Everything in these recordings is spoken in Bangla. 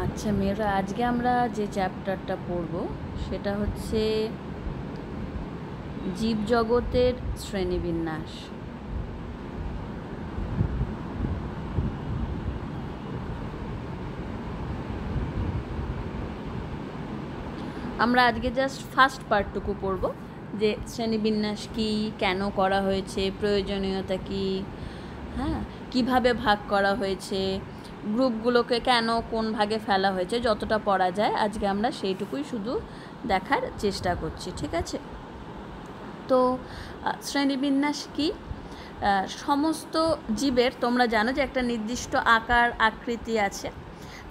আচ্ছা মেয়েরা, আজকে আমরা যে চ্যাপ্টারটা পড়ব সেটা হচ্ছে জীবজগতের শ্রেণীবিন্যাস। আমরা আজকে জাস্ট ফার্স্ট পার্টটুকু পড়ব, যে শ্রেণীবিন্যাস কী, কেন করা হয়েছে, প্রয়োজনীয়তা কী, হ্যাঁ, কীভাবে ভাগ করা হয়েছে, গ্রুপগুলোকে কেন কোন ভাগে ফেলা হয়েছে, যতটা পড়া যায় আজকে আমরা সেইটুকুই শুধু দেখার চেষ্টা করছি। ঠিক আছে? তো শ্রেণীবিন্যাস কী? সমস্ত জীবের তোমরা জানো যে একটা নির্দিষ্ট আকার আকৃতি আছে,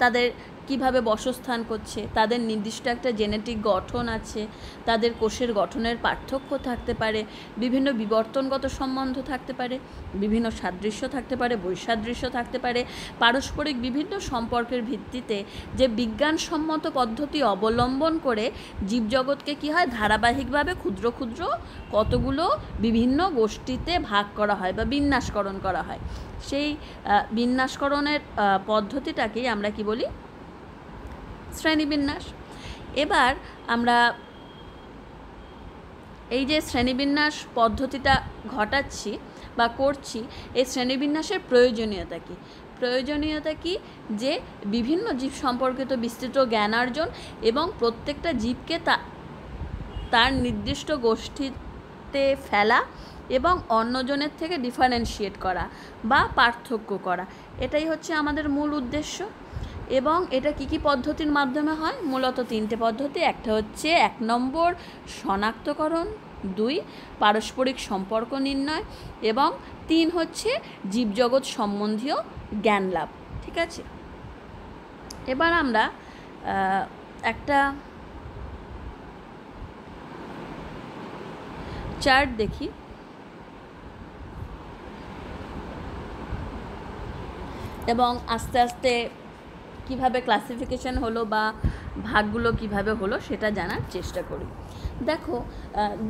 তাদের কিভাবে বাসস্থান করছে, তাদের নির্দিষ্ট একটা জেনেটিক গঠন আছে, তাদের কোষের গঠনের পার্থক্য থাকতে পারে, বিভিন্ন বিবর্তনগত সম্বন্ধ থাকতে পারে, বিভিন্ন সাদৃশ্য থাকতে পারে, বৈসাদৃশ্য থাকতে পারে, পারস্পরিক বিভিন্ন সম্পর্কের ভিত্তিতে যে বিজ্ঞানসম্মত পদ্ধতি অবলম্বন করে জীবজগৎকে কী হয়, ধারাবাহিকভাবে ক্ষুদ্র ক্ষুদ্র কতগুলো বিভিন্ন গোষ্ঠীতে ভাগ করা হয় বা বিন্যাসকরণ করা হয়। সেই বিন্যাসকরণের পদ্ধতিটাকেই আমরা কি বলি, শ্রেণীবিন্যাস। এবার আমরা এই যে শ্রেণীবিন্যাস পদ্ধতিটা ঘটাচ্ছি বা করছি, এই শ্রেণীবিন্যাসের প্রয়োজনীয়তা কী? প্রয়োজনীয়তা কী? যে বিভিন্ন জীব সম্পর্কিত বিস্তৃত জ্ঞানার্জন এবং প্রত্যেকটা জীবকে তার নির্দিষ্ট গোষ্ঠীতে ফেলা এবং অন্যজনের থেকে ডিফারেন্সিয়েট করা বা পার্থক্য করা, এটাই হচ্ছে আমাদের মূল উদ্দেশ্য। এবং এটা কী কী পদ্ধতির মাধ্যমে হয়? মূলত তিনটে পদ্ধতি। একটা হচ্ছে 1 নম্বর শনাক্তকরণ, 2 পারস্পরিক সম্পর্ক নির্ণয় এবং 3 হচ্ছে জীবজগৎ সম্বন্ধীয় জ্ঞান লাভ। ঠিক আছে? এবার আমরা একটা চার্ট দেখি। এবং আস্তে আস্তে কিভাবে ক্লাসিফিকেশন হলো বা ভাগগুলো কিভাবে হলো সেটা জানার চেষ্টা করি। দেখো,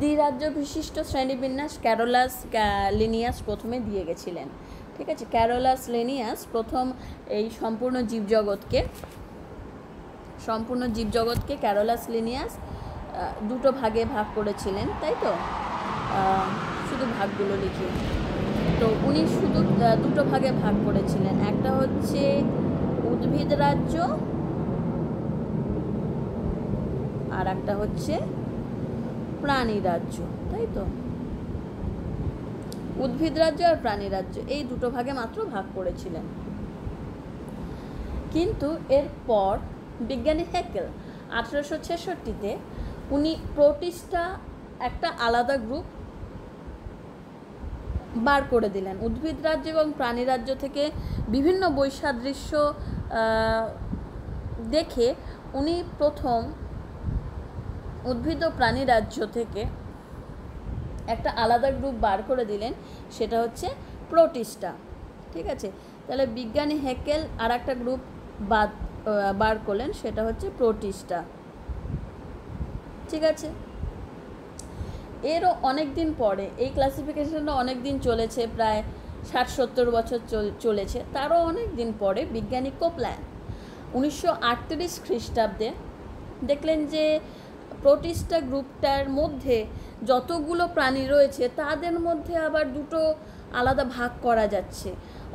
দ্বিরাজ্য বিশিষ্ট শ্রেণীবিন্যাস ক্যারোলাস লিনিয়াস প্রথমে দিয়ে গেছিলেন। ঠিক আছে? ক্যারোলাস লিনিয়াস প্রথম এই সম্পূর্ণ জীবজগৎকে ক্যারোলাস লিনিয়াস দুটো ভাগে ভাগ করেছিলেন, তাই তো? শুধু ভাগগুলো লিখি। তো উনি শুধু দুটো ভাগে ভাগ করেছিলেন, একটা হচ্ছে উদ্ভিদ রাজ্য আর একটা হচ্ছে প্রাণী রাজ্য, তাই তো? উদ্ভিদ রাজ্য আর প্রাণী রাজ্য, এই দুটো ভাগে মাত্র ভাগ করেছিলেন। কিন্তু এরপর বিজ্ঞানী হ্যাকেল 1866-তে উনি প্রোটিস্টা একটা আলাদা গ্রুপ বার করে দিলেন। উদ্ভিদ রাজ্য এবং প্রাণী রাজ্য থেকে বিভিন্ন বৈসাদৃশ্য দেখে উনি প্রথম উদ্ভিদ ও প্রাণী রাজ্য থেকে একটা আলাদা গ্রুপ বার করে দিলেন, সেটা হচ্ছে প্রোটিস্টা। ঠিক আছে? তাহলে বিজ্ঞানী হ্যাকেল আর একটা গ্রুপ বার করলেন, সেটা হচ্ছে প্রোটিস্টা। ঠিক আছে? এরও অনেক দিন পরে, এই ক্লাসিফিকেশনটা অনেক দিন চলেছে, প্রায় 60-70 বছর চলেছে, তারও অনেক দিন পরে বিজ্ঞানী কোপল্যান্ড 1938 খ্রিস্টাব্দে দেখলেন যে প্রোটিস্টা গ্রুপটার মধ্যে যতগুলো প্রাণী রয়েছে তাদের মধ্যে আবার দুটো আলাদা ভাগ করা যাচ্ছে,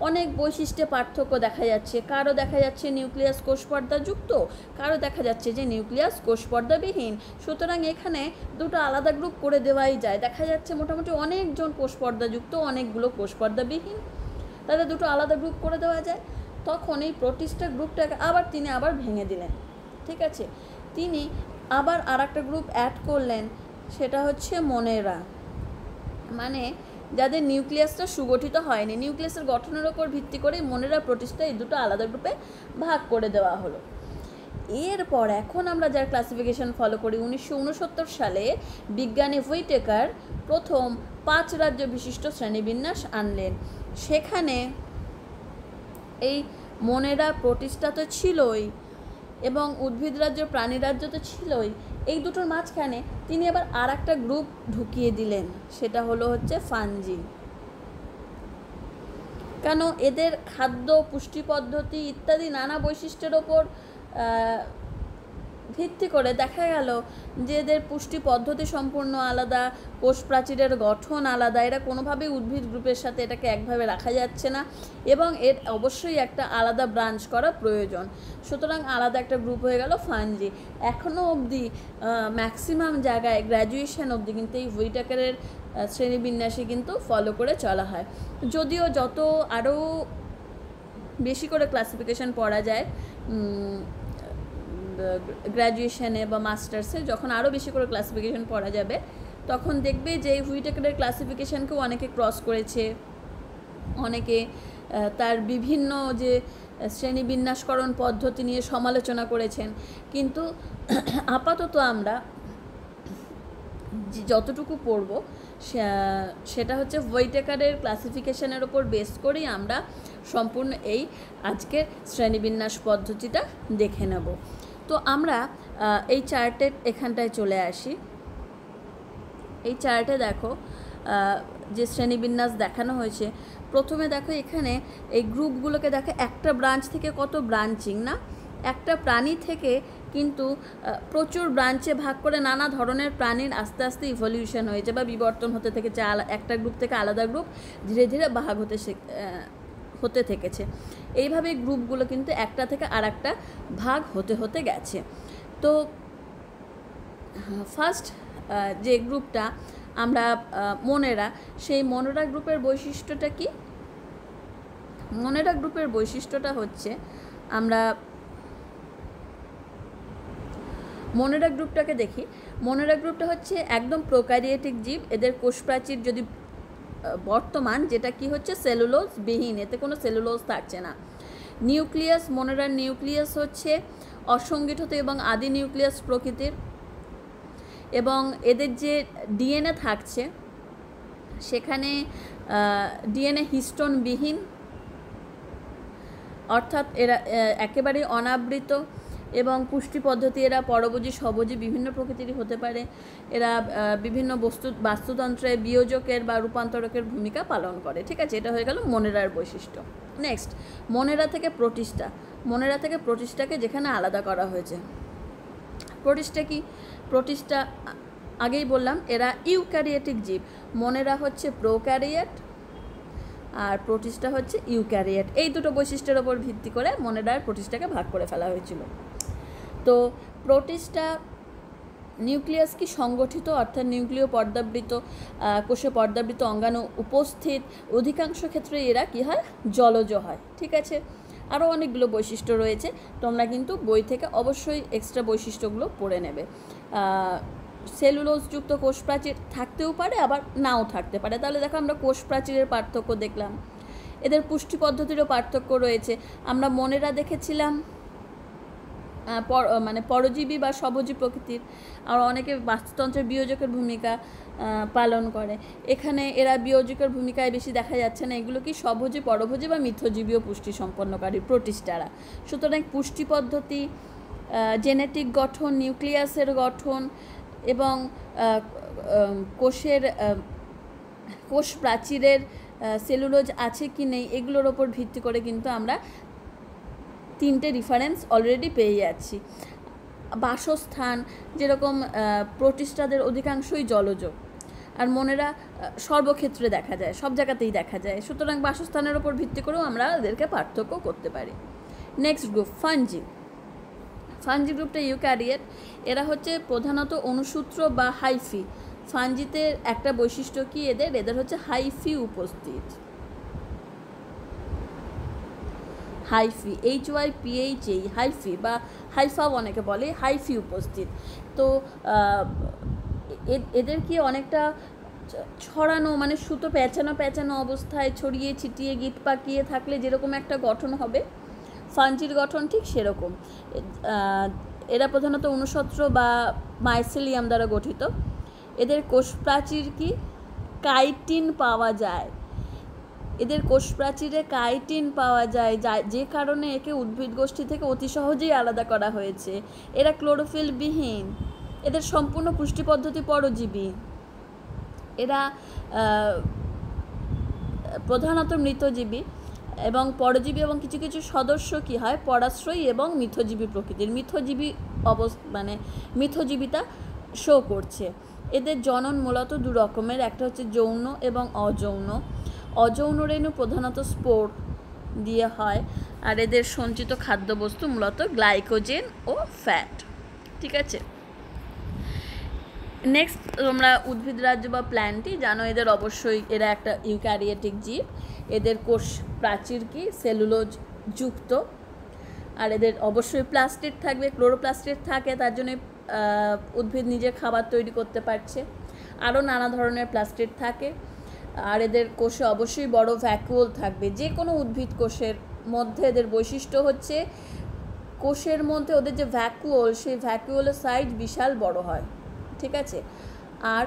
অনেক বৈশিষ্ট্যে পার্থক্য দেখা যাচ্ছে। কারো দেখা যাচ্ছে নিউক্লিয়াস কোষপর্দাযুক্ত, কারো দেখা যাচ্ছে যে নিউক্লিয়াস কোষপর্দাবিহীন। সুতরাং এখানে দুটো আলাদা গ্রুপ করে দেওয়াই যায়। দেখা যাচ্ছে মোটামুটি অনেকজন কোষপর্দাযুক্ত, অনেকগুলো কোষপর্দাবিহীন, তাদের দুটো আলাদা গ্রুপ করে দেওয়া যায়। তখন এই প্রোটিস্টা গ্রুপটাকে তিনি আবার ভেঙে দিলেন। ঠিক আছে? তিনি আবার আর একটা গ্রুপ অ্যাড করলেন, সেটা হচ্ছে মোনেরা, মানে যাদের নিউক্লিয়াসটা সুগঠিত হয়নি, নিউক্লিয়াসের গঠনের ওপর ভিত্তি করে মোনেরা প্রোটিস্টা এই দুটো আলাদা গ্রুপে ভাগ করে দেওয়া হলো। এরপর এখন আমরা যার ক্লাসিফিকেশন ফলো করি, 1969 সালে বিজ্ঞানী হুইটেকার প্রথম 5 রাজ্য বিশিষ্ট শ্রেণীবিন্যাস আনলেন। সেখানে এই মোনেরা প্রোটিস্টা তো ছিলই এবং উদ্ভিদ রাজ্য প্রাণী রাজ্য তো ছিলই, এই দুটোর মাঝখানে তিনি আবার আর একটা গ্রুপ ঢুকিয়ে দিলেন, সেটা হচ্ছে ফাঞ্জি। কেন? এদের খাদ্য, পুষ্টি পদ্ধতি ইত্যাদি নানা বৈশিষ্ট্যের ওপর ভিত্তি করে দেখা গেল যে এদের পুষ্টি পদ্ধতি সম্পূর্ণ আলাদা, কোষ প্রাচীরের গঠন আলাদা, এরা কোনোভাবেই উদ্ভিদ গ্রুপের সাথে এটাকে একভাবে রাখা যাচ্ছে না এবং এর অবশ্যই একটা আলাদা ব্রাঞ্চ করা প্রয়োজন। সুতরাং আলাদা একটা গ্রুপ হয়ে গেল ফাঞ্জি। এখনও অবধি ম্যাক্সিমাম জায়গায় গ্র্যাজুয়েশন অবধি কিন্তু এই হুইটেকারের শ্রেণীবিন্যাসে কিন্তু ফলো করে চলা হয়। যদিও যত আরও বেশি করে ক্লাসিফিকেশন পড়া যায় গ্র্যাজুয়েশনে বা মাস্টার্সে, যখন আরও বেশি করে ক্লাসিফিকেশন পড়া যাবে তখন দেখবে যে হুইটেকারের ক্লাসিফিকেশানকেও অনেকে ক্রস করেছে, অনেকে তার বিভিন্ন যে শ্রেণীবিন্যাসকরণ পদ্ধতি নিয়ে সমালোচনা করেছেন। কিন্তু আপাতত আমরা যতটুকু পড়ব সেটা হচ্ছে হুইটেকারের ক্লাসিফিকেশানের ওপর বেস করেই আমরা সম্পূর্ণ এই আজকের শ্রেণীবিন্যাস পদ্ধতিটা দেখে নেব। তো আমরা এই চার্টের এখানটায় চলে আসি। এই চার্টে দেখো যে শ্রেণীবিন্যাস দেখানো হয়েছে, প্রথমে দেখো এখানে এই গ্রুপগুলোকে দেখো একটা ব্রাঞ্চ থেকে কত ব্রাঞ্চিং না, একটা প্রাণী থেকে কিন্তু প্রচুর ব্রাঞ্চে ভাগ করে নানা ধরনের প্রাণীর আস্তে আস্তে ইভলিউশন হয়েছে বা বিবর্তন হতে থেকেছে, একটা গ্রুপ থেকে আলাদা গ্রুপ ধীরে ধীরে ভাগ হতে থেকেছে। এইভাবে গ্রুপগুলো কিন্তু একটা থেকে আর একটা ভাগ হতে হতে গেছে। তো ফার্স্ট যে গ্রুপটা আমরা মনেরা, সেই মনেরা গ্রুপের বৈশিষ্ট্যটা কি? মনেরা গ্রুপের বৈশিষ্ট্যটা হচ্ছে, আমরা মনেরা গ্রুপটাকে দেখি। মনেরা গ্রুপটা হচ্ছে একদম প্রোক্যারিওটিক জীব। এদের কোষপ্রাচীর যদি বর্তমান যেটা কি হচ্ছে সেলুলোজ বিহীন, এতে কোনো সেলুলোজ থাকছে না। নিউক্লিয়াস, মনেরার নিউক্লিয়াস হচ্ছে অসংগঠিত এবং আদি নিউক্লিয়াস প্রকৃতির, এবং এদের যে ডিএনএ থাকছে সেখানে ডিএনএ হিস্টোন বিহীন, অর্থাৎ এরা একেবারেই অনাবৃত, এবং পুষ্টি পদ্ধতি এরা পরভোজী স্বভোজী বিভিন্ন প্রকৃতিরই হতে পারে। এরা বিভিন্ন বাস্তুতন্ত্রে বিয়োজকের বা রূপান্তরকের ভূমিকা পালন করে। ঠিক আছে, এটা হয়ে গেল মনেরার বৈশিষ্ট্য। নেক্সট, মনেরা থেকে প্রোটিস্টা। মনেরা থেকে প্রোটিস্টাকে যেখানে আলাদা করা হয়েছে। প্রোটিস্টা কি? প্রোটিস্টা আগেই বললাম এরা ইউক্যারিওটিক জীব। মনেরা হচ্ছে প্রোক্যারিওট আর প্রোটিস্টা হচ্ছে ইউক্যারিওট। এই দুটো বৈশিষ্ট্যের ওপর ভিত্তি করে মনেরা আর প্রোটিস্টাকে ভাগ করে ফেলা হয়েছিল। তো প্রোটিস্টা নিউক্লিয়াস কি সংগঠিত, অর্থাৎ নিউক্লিয় পর্দাবৃত, কোষে পর্দাবৃত অঙ্গাণু উপস্থিত। অধিকাংশ ক্ষেত্রে এরা কি হয়? জলজ হয়। ঠিক আছে, আরও অনেকগুলো বৈশিষ্ট্য রয়েছে, তোমরা কিন্তু বই থেকে অবশ্যই এক্সট্রা বৈশিষ্ট্যগুলো পড়ে নেবে। সেলুলোজযুক্ত কোষ প্রাচীর থাকতেও পারে, আবার নাও থাকতে পারে। তাহলে দেখো আমরা কোষ প্রাচীরের পার্থক্য দেখলাম। এদের পুষ্টি পদ্ধতিরও পার্থক্য রয়েছে। আমরা মনেরা দেখেছিলাম মানে পরজীবী বা স্বভোজী প্রকৃতির, আর অনেকে বাস্তুতন্ত্রের বিয়োজকের ভূমিকা পালন করে। এখানে এরা বিয়োজকের ভূমিকায় বেশি দেখা যাচ্ছে না। এগুলো কি স্বভোজী, পরভোজী বা মিথ্যজীবীয় পুষ্টি সম্পন্নকারী প্রোটিস্টারা। সুতরাং পুষ্টি পদ্ধতি, জেনেটিক গঠন, নিউক্লিয়াসের গঠন এবং কোষ প্রাচীরের সেলুলোজ আছে কি নেই, এগুলোর ওপর ভিত্তি করে কিন্তু আমরা তিনটে রেফারেন্স অলরেডি পেয়ে যাচ্ছি। বাসস্থান, যেরকম প্রোটিস্টাদের অধিকাংশই জলজ, আর মনেরা সর্বক্ষেত্রে দেখা যায়, সব জায়গাতেই দেখা যায়। সুতরাং বাসস্থানের ওপর ভিত্তি করেও আমরা এদেরকে পার্থক্য করতে পারি। Next group fungi. ফাঞ্জি গ্রুপটা ইউক্যারিওট। এরা হচ্ছে প্রধানত অনুসূত্র বা হাইফি। ফাঞ্জিতে একটা বৈশিষ্ট্য কি এদের হচ্ছে হাইফি উপস্থিত। হাইফি, HYPHA, হাইফি বা হাইফাও অনেকে বলে, হাইফি উপস্থিত। তো এদের কি অনেকটা ছড়ানো, মানে সুতো পেঁচানো অবস্থায় ছড়িয়ে ছিটিয়ে গিট পাকিয়ে থাকলে যেরকম একটা গঠন হবে, ফাঞ্জির গঠন ঠিক সেরকম। এরা প্রধানত অনুসূত্র বা মাইসেলিয়াম দ্বারা গঠিত। এদের কোষ প্রাচীর কি? কাইটিন পাওয়া যায়। এদের কোষ প্রাচীরে কাইটিন পাওয়া যায়, যে কারণে একে উদ্ভিদ গোষ্ঠী থেকে অতি সহজেই আলাদা করা হয়েছে। এরা ক্লোরোফিল বিহীন। এদের সম্পূর্ণ পুষ্টি পদ্ধতি পরজীবী। এরা প্রধানত মৃতজীবী। এবং পরজীবী এবং কিছু কিছু সদস্য কি হয় পরাশ্রয়ী এবং মিথজীবী প্রকৃতির। মিথজীবিতা শো করছে। এদের জনন মূলত দু রকমের, একটা হচ্ছে যৌন এবং অযৌন। অযৌন রেণু প্রধানত স্পোর দিয়ে হয়, আর এদের সঞ্চিত খাদ্যবস্তু মূলত গ্লাইকোজেন ও ফ্যাট। ঠিক আছে, নেক্সট তোমরা উদ্ভিদ রাজ্য বা প্ল্যান্টই জানো, এদের অবশ্যই এরা একটা ইউক্যারিওটিক জীব। এদের কোষ প্রাচীর কি সেলুলোজ যুক্ত, আর এদের অবশ্যই প্লাস্টিড থাকবে, ক্লোরোপ্লাস্টিড থাকে, তার জন্য উদ্ভিদ নিজের খাবার তৈরি করতে পারছে। আরও নানা ধরনের প্লাস্টিড থাকে। আর এদের কোষে অবশ্যই বড় ভ্যাকুওল থাকবে। যে কোনো উদ্ভিদ কোষের মধ্যে এদের বৈশিষ্ট্য হচ্ছে কোষের মধ্যে ওদের যে ভ্যাকুওল, সেই ভ্যাকুওলের সাইজ বিশাল বড় হয়। ঠিক আছে, আর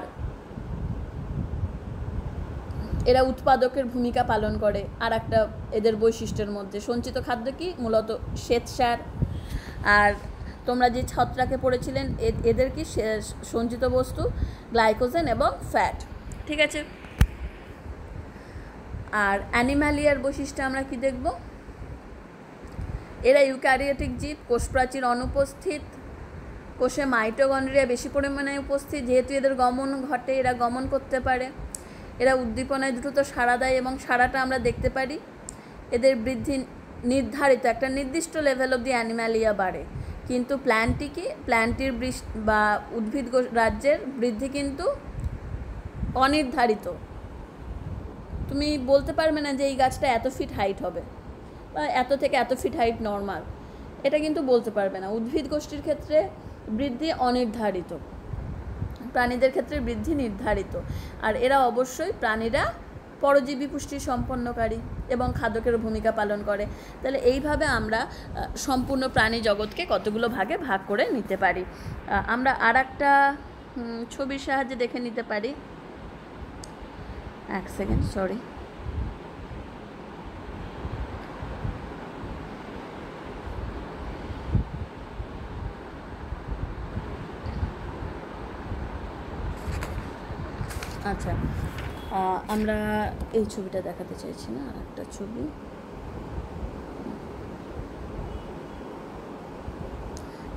এরা উৎপাদকের ভূমিকা পালন করে। আর একটা এদের বৈশিষ্ট্যের মধ্যে সঞ্চিত খাদ্য কি মূলত শ্বেতসার। আর তোমরা যে ছত্রাকে পড়েছিলেন এদের কি সঞ্চিত বস্তু গ্লাইকোজেন এবং ফ্যাট। ঠিক আছে, আর অ্যানিম্যালিয়ার বৈশিষ্ট্য আমরা কি দেখব, এরা ইউক্যারিওটিক জীব, কোষ প্রাচীর অনুপস্থিত, কোষে মাইটোকন্ড্রিয়া বেশি পরিমাণে উপস্থিত। যেহেতু এদের গমন ঘটে, এরা গমন করতে পারে, এরা উদ্দীপনায় দ্রুত সাড়া দেয় এবং সাড়াটা আমরা দেখতে পারি। এদের বৃদ্ধি নির্ধারিত একটা নির্দিষ্ট লেভেল অবধি অ্যানিম্যালিয়া বাড়ে, কিন্তু প্ল্যান্টটির বা উদ্ভিদ রাজ্যের বৃদ্ধি কিন্তু অনির্ধারিত। তুমি বলতে পারবে না যে এই গাছটা এত ফিট হাইট হবে বা এত থেকে এত ফিট হাইট নর্মাল, এটা কিন্তু বলতে পারবে না। উদ্ভিদ গোষ্ঠীর ক্ষেত্রে বৃদ্ধি অনির্ধারিত, প্রাণীদের ক্ষেত্রে বৃদ্ধি নির্ধারিত। আর এরা অবশ্যই প্রাণীরা পরজীবী পুষ্টি সম্পন্নকারী এবং খাদ্যকের ভূমিকা পালন করে। তাহলে এইভাবে আমরা সম্পূর্ণ প্রাণী জগৎকে কতগুলো ভাগে ভাগ করে নিতে পারি। আমরা আর একটা ছবির সাহায্যে দেখে নিতে পারি। এক সেকেন্ড, সরি। আচ্ছা, আমরা এই ছবিটা দেখাতে চাইছি না, আর একটা ছবি।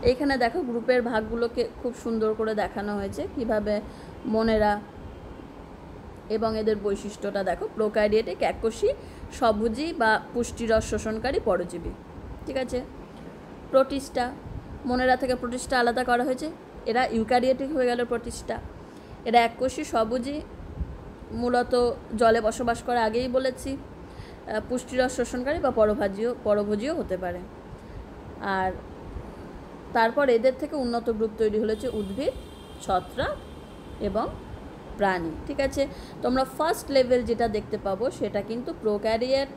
এইখানে দেখো গ্রুপের ভাগগুলোকে খুব সুন্দর করে দেখানো হয়েছে, কিভাবে মনেরা এবং এদের বৈশিষ্ট্যটা দেখো। প্রোক্যারিওটিক, এককোষী, স্বভোজী বা পুষ্টিরস শোষণকারী পরজীবী। ঠিক আছে, প্রোটিস্টা, মনেরা থেকে প্রোটিস্টা আলাদা করা হয়েছে, এরা ইউক্যারিওটিক হয়ে গেল প্রোটিস্টা। এরা এককোষী, স্বভোজী, মূলত জলে বসবাস করে, আগেই বলেছি, পুষ্টিরস শোষণকারী বা পরভোজীও হতে পারে। আর তারপর এদের থেকে উন্নত গ্রুপ তৈরি হয়েছে উদ্ভিদ, ছত্রাক এবং প্রাণী। ঠিক আছে, তোমরা ফার্স্ট লেভেল যেটা দেখতে পাবো সেটা কিন্তু প্রোক্যারিওট।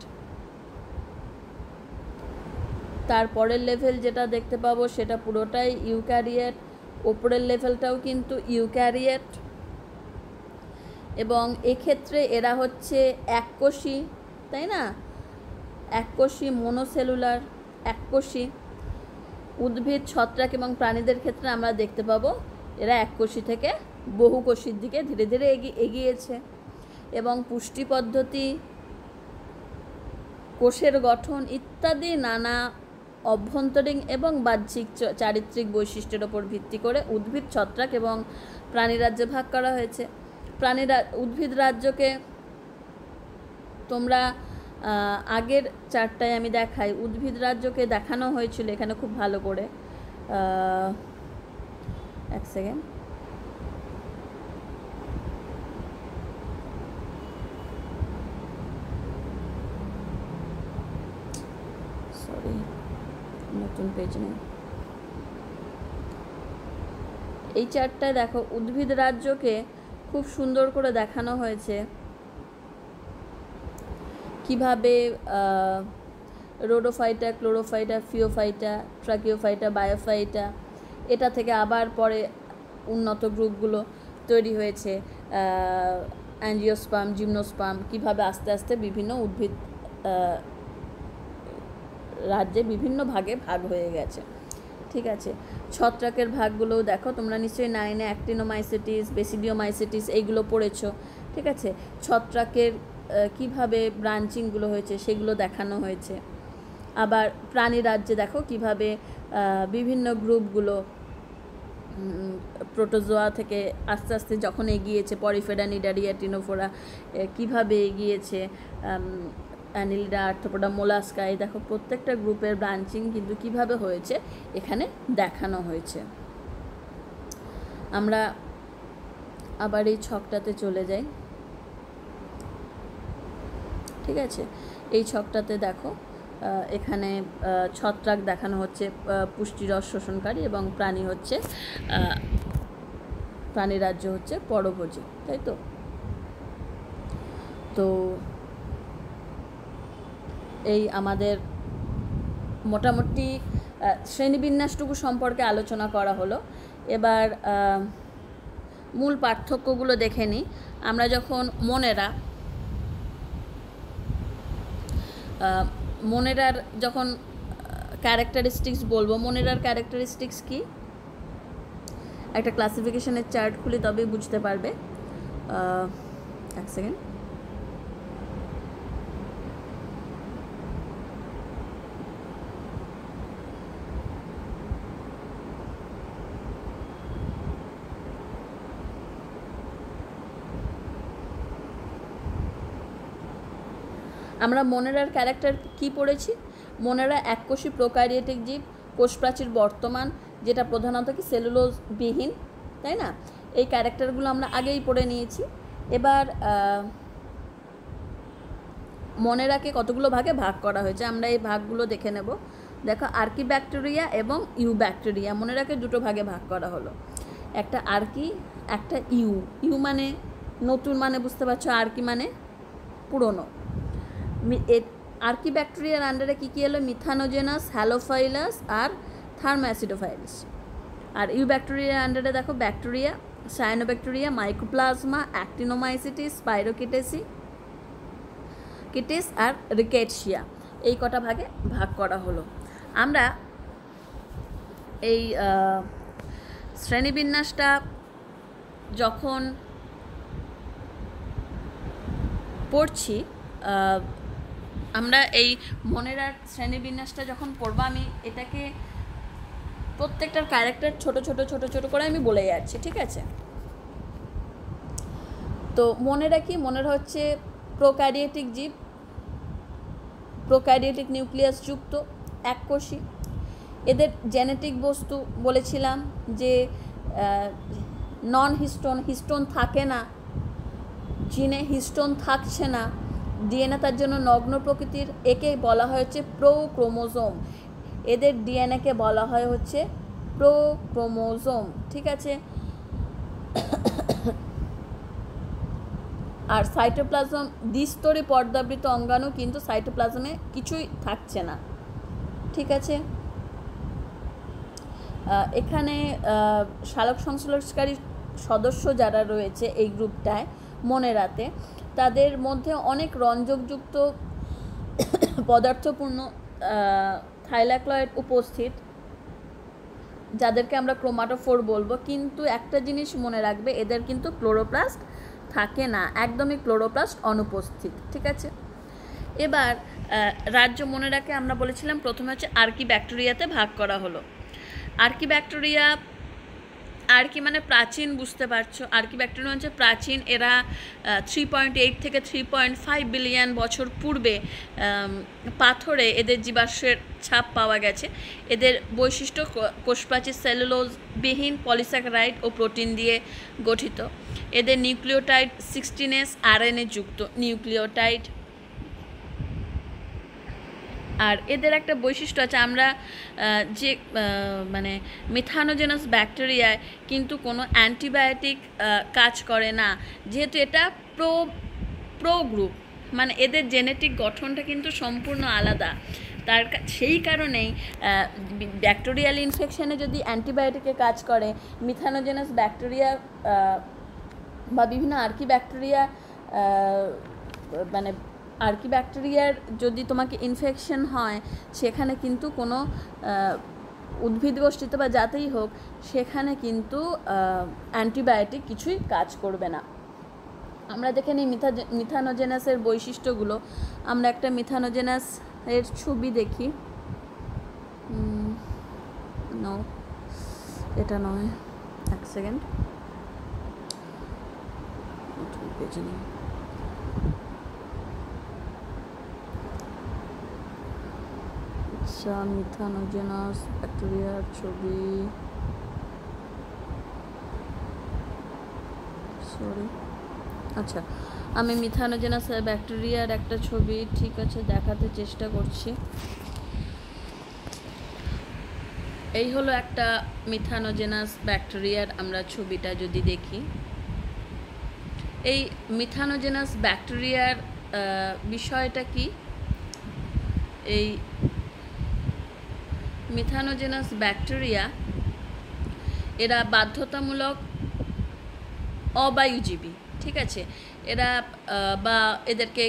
তারপরের লেভেল যেটা দেখতে পাবো সেটা পুরোটাই ইউক্যারিওট। ওপরের লেভেলটাও কিন্তু ইউক্যারিওট। এবং এক্ষেত্রে এরা হচ্ছে এককোষী, তাই না? এককোষী, মোনোসেলুলার, এককোষী। উদ্ভিদ, ছত্রাক এবং প্রাণীদের ক্ষেত্রে আমরা দেখতে পাবো এরা এককোষী থেকে বহুকোষীর দিকে ধীরে ধীরে এগিয়েছে। এবং পুষ্টি পদ্ধতি, কোষের গঠন ইত্যাদি নানা অভ্যন্তরীণ এবং বাহ্যিক চারিত্রিক বৈশিষ্ট্যের ওপর ভিত্তি করে উদ্ভিদ, ছত্রাক এবং প্রাণী রাজ্যে ভাগ করা হয়েছে। উদ্ভিদ রাজ্যকে তোমরা আগের চারটায় আমি দেখাই, উদ্ভিদ রাজ্যকে দেখানো হয়েছিল এখানে খুব ভালো করে। এক সেকেন্ড, সরি, নতুন পেজ নেই। এই চারটায় দেখো উদ্ভিদ রাজ্যকে খুব সুন্দর করে দেখানো হয়েছে, কিভাবে রোডোফাইটা, ক্লোরোফাইটা, ফিওফাইটা, ট্রাকিওফাইটা, বায়োফাইটা, এটা থেকে আবার পরে উন্নত গ্রুপগুলো তৈরি হয়েছে, অ্যাঞ্জিওস্পার্ম, জিমনোস্পার্ম, কিভাবে আস্তে আস্তে বিভিন্ন উদ্ভিদ রাজ্যে বিভিন্ন ভাগে ভাগ হয়ে গেছে। ঠিক আছে, ছত্রাকের ভাগগুলোও দেখো, তোমরা নিশ্চয়ই 9-এ অ্যাক্টিনোমাইসিটিস, বেসিডিওমাইসিটিস এইগুলো পড়েছো। ঠিক আছে, ছত্রাকের কিভাবে ব্রাঞ্চিংগুলো হয়েছে সেগুলো দেখানো হয়েছে। আবার প্রাণী রাজ্যে দেখো কিভাবে বিভিন্ন গ্রুপগুলো প্রোটোজোয়া থেকে আস্তে আস্তে যখন এগিয়েছে, পরিফেরা, নিডারিয়া, টিনোফোরা কীভাবে এগিয়েছে, অ্যানিলিডা, আর্থ্রোপোডা, মোলাস্কা, এই দেখো প্রত্যেকটা গ্রুপের ব্রাঞ্চিং কিন্তু কিভাবে হয়েছে এখানে দেখানো হয়েছে। আমরা আবার এই ছকটাতে চলে যাই। ঠিক আছে, এই ছকটাতে দেখো এখানে ছত্রাক দেখানো হচ্ছে, পুষ্টিরস শোষণকারী, এবং প্রাণী হচ্ছে প্রাণী রাজ্য হচ্ছে পরভোজী, তাই তো। তো এই আমাদের মোটামুটি শ্রেণীবিন্যাসটুকু সম্পর্কে আলোচনা করা হলো। এবার মূল পার্থক্যগুলো দেখে নিই। আমরা যখন মনেরার যখন ক্যারেক্টারিস্টিক্স বলবো, মনেরার ক্যারেক্টারিস্টিক্স কি, একটা ক্লাসিফিকেশনের চার্ট খুলে তবেই বুঝতে পারবে। এক সেকেন্ড। আমরা মনেরার ক্যারেক্টার কি পড়েছি? মনেরা এককোষী প্রোক্যারিওটিক জীব, কোষপ্রাচীর বর্তমান, যেটা প্রধানত কি সেলুলোজবিহীন, তাই না? এই ক্যারেক্টারগুলো আমরা আগেই পড়ে নিয়েছি। এবার মনেরাকে কতগুলো ভাগে ভাগ করা হয়েছে আমরা এই ভাগগুলো দেখে নেব। দেখো, আর্কিব্যাকটেরিয়া এবং ইউব্যাকটেরিয়া, মনেরাকে দুটো ভাগে ভাগ করা হলো, একটা আর্কি, একটা ইউ। ইউ মানে নতুন মানে বুঝতে পারছো, আর্কি মানে পুরনো। আর্কিব্যাকটেরিয়ার আন্ডারে কী কী এলো? মিথানোজেনাস, হ্যালোফাইলাস আর থার্মোঅ্যাসিডোফাইলাস। আর ইউব্যাকটেরিয়ার আন্ডারে দেখো ব্যাকটেরিয়া, সায়ানোব্যাকটেরিয়া, মাইক্রোপ্লাজমা, অ্যাক্টিনোমাইসিটিস, স্পাইরোকিটিস আর রিকেটশিয়া, এই কটা ভাগে ভাগ করা হলো। আমরা এই শ্রেণীবিন্যাসটা যখন পড়ছি, আমরা এই মনেরার শ্রেণীবিন্যাসটা যখন পড়বো, আমি এটাকে প্রত্যেকটার ক্যারেক্টার ছোট ছোট করে আমি বলে যাচ্ছি, ঠিক আছে? তো মনেরা কি? মনেরা হচ্ছে প্রোক্যারিওটিক জীব, প্রোক্যারিওটিক নিউক্লিয়াস যুক্ত, এককোষী। এদের জেনেটিক বস্তু বলেছিলাম যে নন হিস্টোন থাকে না, জিনে হিস্টোন থাকছে না, ডিএনএ তার জন্য নগ্ন প্রকৃতির। একে বলা হয়েছে প্রোক্রোমোজোম, এদের ডিএনএকে বলা হয় হচ্ছে প্রোক্রোমোজোম, ঠিক আছে? আর সাইটোপ্লাজম দ্বিস্তরী পর্দাবৃত অঙ্গাণু, কিন্তু সাইটোপ্লাজমে কিছুই থাকছে না, ঠিক আছে? এখানে সালোক সংশ্লেষকারী সদস্য যারা রয়েছে এই গ্রুপটায় মনেরাতে, তাদের মধ্যে অনেক রঞ্জকযুক্ত পদার্থপূর্ণ থাইলাকয়েড উপস্থিত, যাদেরকে আমরা ক্রোমাটোফোর বলবো। কিন্তু একটা জিনিস মনে রাখবে, এদের কিন্তু ক্লোরোপ্লাস্ট থাকে না, একদমই ক্লোরোপ্লাস্ট অনুপস্থিত, ঠিক আছে? এবার রাজ্য মনেরাকে আমরা বলেছিলাম প্রথমে হচ্ছে আর্কিব্যাকটেরিয়াতে ভাগ করা হলো। আর্কিব্যাকটেরিয়া, আর্কি মানে প্রাচীন, বুঝতে পারছো? আর্কিব্যাকটেরিয়া হচ্ছে প্রাচীন। এরা 3.8 থেকে 3.5 বিলিয়ন বছর পূর্বে পাথরে এদের জীবাশ্মের ছাপ পাওয়া গেছে। এদের বৈশিষ্ট্য কোষপ্রাচীর সেলুলোজবিহীন, পলিস্যাকারাইড ও প্রোটিন দিয়ে গঠিত। এদের নিউক্লিওটাইড 16S RNA যুক্ত নিউক্লিওটাইড। আর এদের একটা বৈশিষ্ট্য আছে, আমরা যে মানে মিথানোজেনাস ব্যাকটেরিয়ায় কিন্তু কোনো অ্যান্টিবায়োটিক কাজ করে না, যেহেতু এটা প্রো গ্রুপ, মানে এদের জেনেটিক গঠনটা কিন্তু সম্পূর্ণ আলাদা। সেই কারণেই ব্যাকটেরিয়াল ইনফেকশানে যদি অ্যান্টিবায়োটিকে কাজ করে, মিথানোজেনাস ব্যাকটেরিয়া বা বিভিন্ন আর্কিব্যাকটেরিয়া, মানে আর্কিব্যাকটেরিয়ার যদি তোমাকে ইনফেকশন হয়, সেখানে কিন্তু কোনো উদ্ভিদ গোষ্ঠীতে বা যাতেই হোক, সেখানে কিন্তু অ্যান্টিবায়োটিক কিছুই কাজ করবে না। আমরা দেখে নিই মিথানোজেনাসের বৈশিষ্ট্যগুলো। আমরা একটা মিথানোজেনাস এর ছবি দেখি। নো, এটা নয়, এক সেকেন্ড, পেজে নেই। আচ্ছা, মিথানোজেনাস ব্যাকটেরিয়ার ছবি, সরি, আচ্ছা আমি মিথানোজেনাস ব্যাকটেরিয়ার একটা ছবি, ঠিক আছে, দেখাতে চেষ্টা করছি। এই হলো একটা মিথানোজেনাস ব্যাকটেরিয়ার আমরা ছবিটা যদি দেখি। এই মিথানোজেনাস ব্যাকটেরিয়ার বিষয়টা কি, এই মিথানোজেনাস ব্যাকটেরিয়া এরা বাধ্যতামূলক অবায়ুজীবী, ঠিক আছে। এরা বা এদেরকে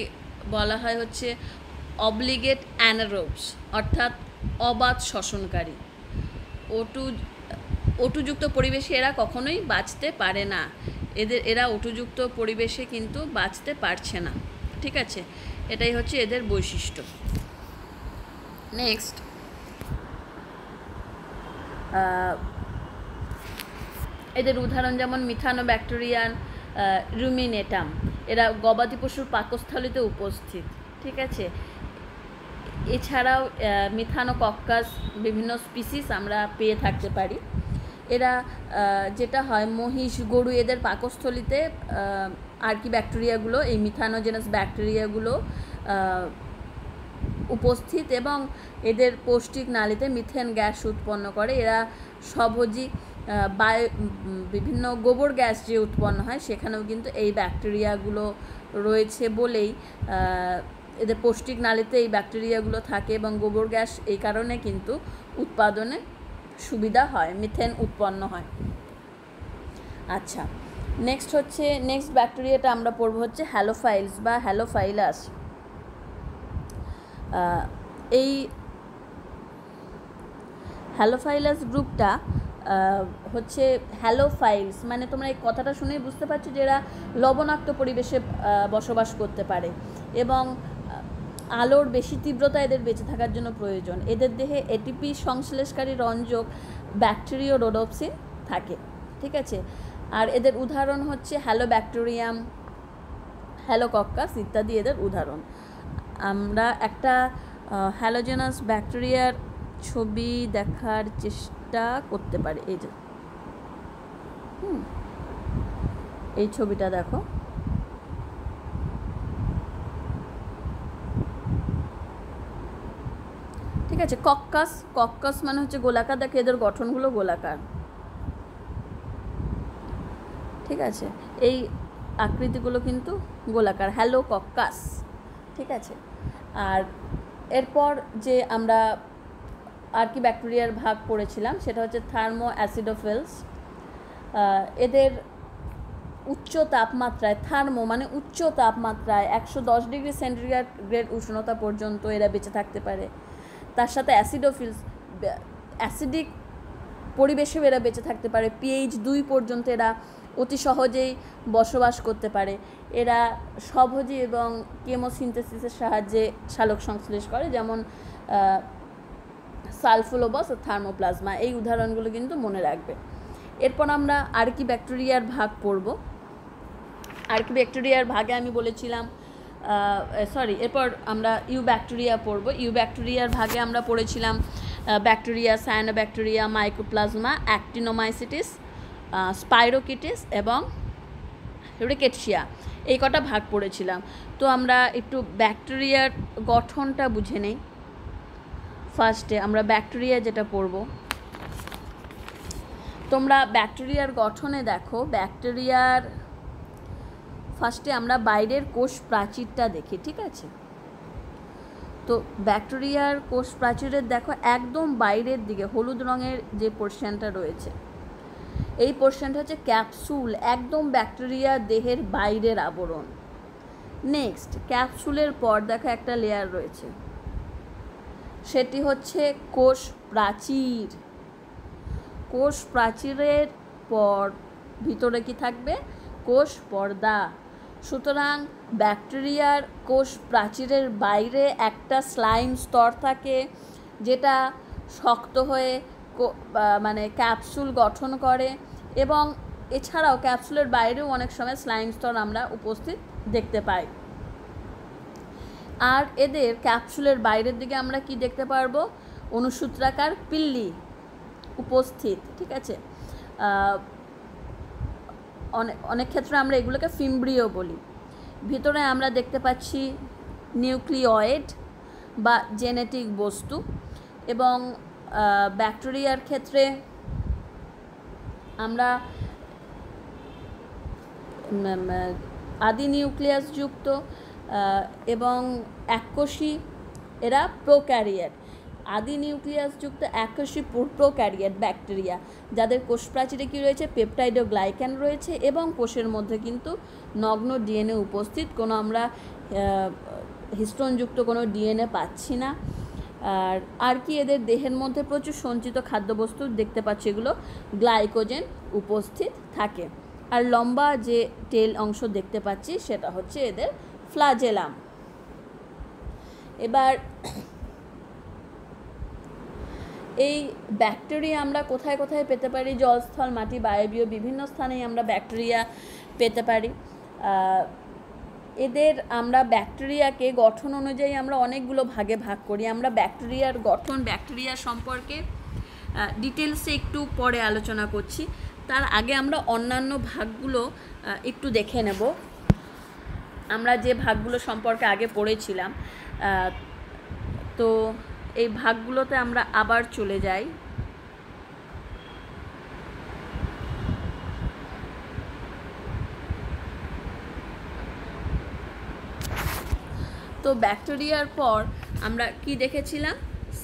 বলা হয় হচ্ছে অবলিগেট অ্যানারোবস, অর্থাৎ অবাধ শ্বসনকারী। ওটুযুক্ত পরিবেশে এরা কখনোই বাঁচতে পারে না, এরা ওটুযুক্ত পরিবেশে কিন্তু বাঁচতে পারছে না, ঠিক আছে। এটাই হচ্ছে এদের বৈশিষ্ট্য। নেক্সট, এদের উদাহরণ যেমন মিথানোব্যাকটেরিয়ান রুমিনেটাম, এরা গবাদি পশুর পাকস্থলিতে উপস্থিত, ঠিক আছে। এছাড়াও মিথানোকক্কাস বিভিন্ন স্পিসিস আমরা পেয়ে থাকতে পারি। এরা যেটা হয়, মহিষ, গরু, এদের পাকস্থলিতে আর্কি ব্যাকটেরিয়াগুলো, এই মিথানোজেনাস ব্যাকটেরিয়াগুলো উপস্থিত এবং এদের পৌষ্টিক নালীতে মিথেন গ্যাস উৎপন্ন করে। এরা স্বভোজী, বিভিন্ন গোবর গ্যাস যে উৎপন্ন হয় সেখানেও কিন্তু এই ব্যাকটেরিয়াগুলো রয়েছে বলেই এদের পৌষ্টিক নালীতে এই ব্যাকটেরিয়াগুলো থাকে এবং গোবর গ্যাস এই কারণে কিন্তু উৎপাদনে সুবিধা হয়, মিথেন উৎপন্ন হয়। আচ্ছা, নেক্সট ব্যাকটেরিয়াটা আমরা পড়ব হচ্ছে হ্যালোফাইলস বা হ্যালোফাইলাস। এই হ্যালোফাইলাস গ্রুপটা হচ্ছে হ্যালোফাইলস, মানে তোমরা এই কথাটা শুনেই বুঝতে পারছো যে এরা লবণাক্ত পরিবেশে বসবাস করতে পারে এবং আলোর বেশি তীব্রতা এদের বেঁচে থাকার জন্য প্রয়োজন। এদের দেহে এটিপি সংশ্লেষকারী রঞ্জক ব্যাকটেরিওরোডোপসিন থাকে, ঠিক আছে। আর এদের উদাহরণ হচ্ছে হ্যালোব্যাকটেরিয়াম, হ্যালোকক্কাস ইত্যাদি এদের উদাহরণ। আমরা একটা হ্যালোজেনাস ব্যাকটেরিয়ার ছবি দেখার চেষ্টা করতে পারি। এই যে এই ছবিটা দেখো, ঠিক আছে। কক্কাস মানে হচ্ছে গোলাকার, দেখো এদের গঠনগুলো গোলাকার, ঠিক আছে। এই আকৃতিগুলো কিন্তু গোলাকার, হ্যালোকক্কাস, ঠিক আছে। আর এরপর যে আমরা আর্কি ব্যাকটেরিয়ার ভাগ পড়েছিলাম সেটা হচ্ছে থার্মো অ্যাসিডোফিলস। এদের উচ্চ তাপমাত্রায়, থার্মো মানে উচ্চ তাপমাত্রায় 110 ডিগ্রি সেন্টিগ্রেড উষ্ণতা পর্যন্ত এরা বেঁচে থাকতে পারে। তার সাথে অ্যাসিডোফিলস, অ্যাসিডিক পরিবেশেও এরা বেঁচে থাকতে পারে। pH 2 পর্যন্ত এরা অতি সহজেই বসবাস করতে পারে। এরা স্বভোজী এবং কেমোসিনথেসিসের সাহায্যে সালোক সংশ্লেষ করে, যেমন সালফোলোবাস ও থার্মোপ্লাজমা। এই উদাহরণগুলো কিন্তু মনে রাখবে। এরপর আমরা আর্কি ব্যাকটেরিয়ার ভাগ পড়ব। আর্কি ব্যাকটেরিয়ার ভাগে আমি বলেছিলাম, এরপর আমরা ইউব্যাকটেরিয়া পড়ব। ইউব্যাকটেরিয়ার ভাগে আমরা পড়েছিলাম ব্যাকটেরিয়া, সায়ানোব্যাকটেরিয়া, মাইকোপ্লাজমা, অ্যাক্টিনোমাইসিটিস, স্পাইরোকিটিস এবং রিকেটশিয়া, এই কটা ভাগ পড়েছিলাম। তো আমরা একটু ব্যাকটেরিয়ার গঠনটা বুঝে নেই। ফার্স্টে আমরা ব্যাকটেরিয়া যেটা পড়ব, তোমরা ব্যাকটেরিয়ার গঠনে দেখো, ব্যাকটেরিয়ার ফার্স্টে আমরা বাইরের কোষ প্রাচীরটা দেখি, ঠিক আছে। তো ব্যাকটেরিয়ার কোষ প্রাচীরের দেখো একদম বাইরের দিকে হলুদ রঙের যে পোর্শনটা রয়েছে, এই পোর্শনটা হচ্ছে ক্যাপসুল, একদম ব্যাকটেরিয়া দেহের বাইরের আবরণ। নেক্সট, ক্যাপসুলের পর দেখো একটা লেয়ার রয়েছে, সেটি হচ্ছে কোষ প্রাচীর। কোষ প্রাচীরের পর ভিতরে কি থাকবে? কোষ পর্দা। সুতরাং ব্যাকটেরিয়ার কোষ প্রাচীরের বাইরে একটা স্লাইম স্তর থাকে, যেটা শক্ত হয়ে মানে ক্যাপসুল গঠন করে, এবং এছাড়াও ক্যাপসুলের বাইরেও অনেক সময় স্লাইম স্তর আমরা উপস্থিত দেখতে পাই। আর এদের ক্যাপসুলের বাইরের দিকে আমরা কি দেখতে পারবো? অনুসূত্রাকার পিল্লি উপস্থিত, ঠিক আছে। অনেক ক্ষেত্রে আমরা এগুলোকে ফিমব্রিও বলি। ভিতরে আমরা দেখতে পাচ্ছি নিউক্লিয়েড বা জেনেটিক বস্তু, এবং ব্যাকটেরিয়ার ক্ষেত্রে আমরা আদি নিউক্লিয়াসযুক্ত এবং এককোষী, এরা প্রোক্যারিয়াট। আদি নিউক্লিয়াসযুক্ত এককোষী প্রোক্যারিয়াট ব্যাকটেরিয়া, যাদের কোষ প্রাচীরে কী রয়েছে? পেপটাইড ও গ্লাইক্যান রয়েছে, এবং কোষের মধ্যে কিন্তু নগ্ন ডিএনএ উপস্থিত, কোনো আমরা হিস্টোনযুক্ত কোনো ডিএনএ পাচ্ছি না। আর কি, এদের দেহের মধ্যে প্রচুর সঞ্চিত খাদ্যবস্তু দেখতে পাচ্ছি, এগুলো গ্লাইকোজেন উপস্থিত থাকে। আর লম্বা যে টেল অংশ দেখতে পাচ্ছি সেটা হচ্ছে এদের ফ্লাজেলাম। এবার এই ব্যাকটেরিয়া আমরা কোথায় কোথায় পেতে পারি? জলস্থল, মাটি, বায়বীয় বিভিন্ন স্থানেই আমরা ব্যাকটেরিয়া পেতে পারি। এদের আমরা ব্যাকটেরিয়াকে গঠন অনুযায়ী আমরা অনেকগুলো ভাগে ভাগ করি। আমরা ব্যাকটেরিয়ার গঠন, ব্যাকটেরিয়া সম্পর্কে ডিটেলসে একটু পরে আলোচনা করছি। তার আগে আমরা অন্যান্য ভাগগুলো একটু দেখে নেব। আমরা যে ভাগগুলো সম্পর্কে আগে পড়েছিলাম, তো এই ভাগগুলোতে আমরা আবার চলে যাই। তো ব্যাকটেরিয়ার পর আমরা কি দেখেছিলাম?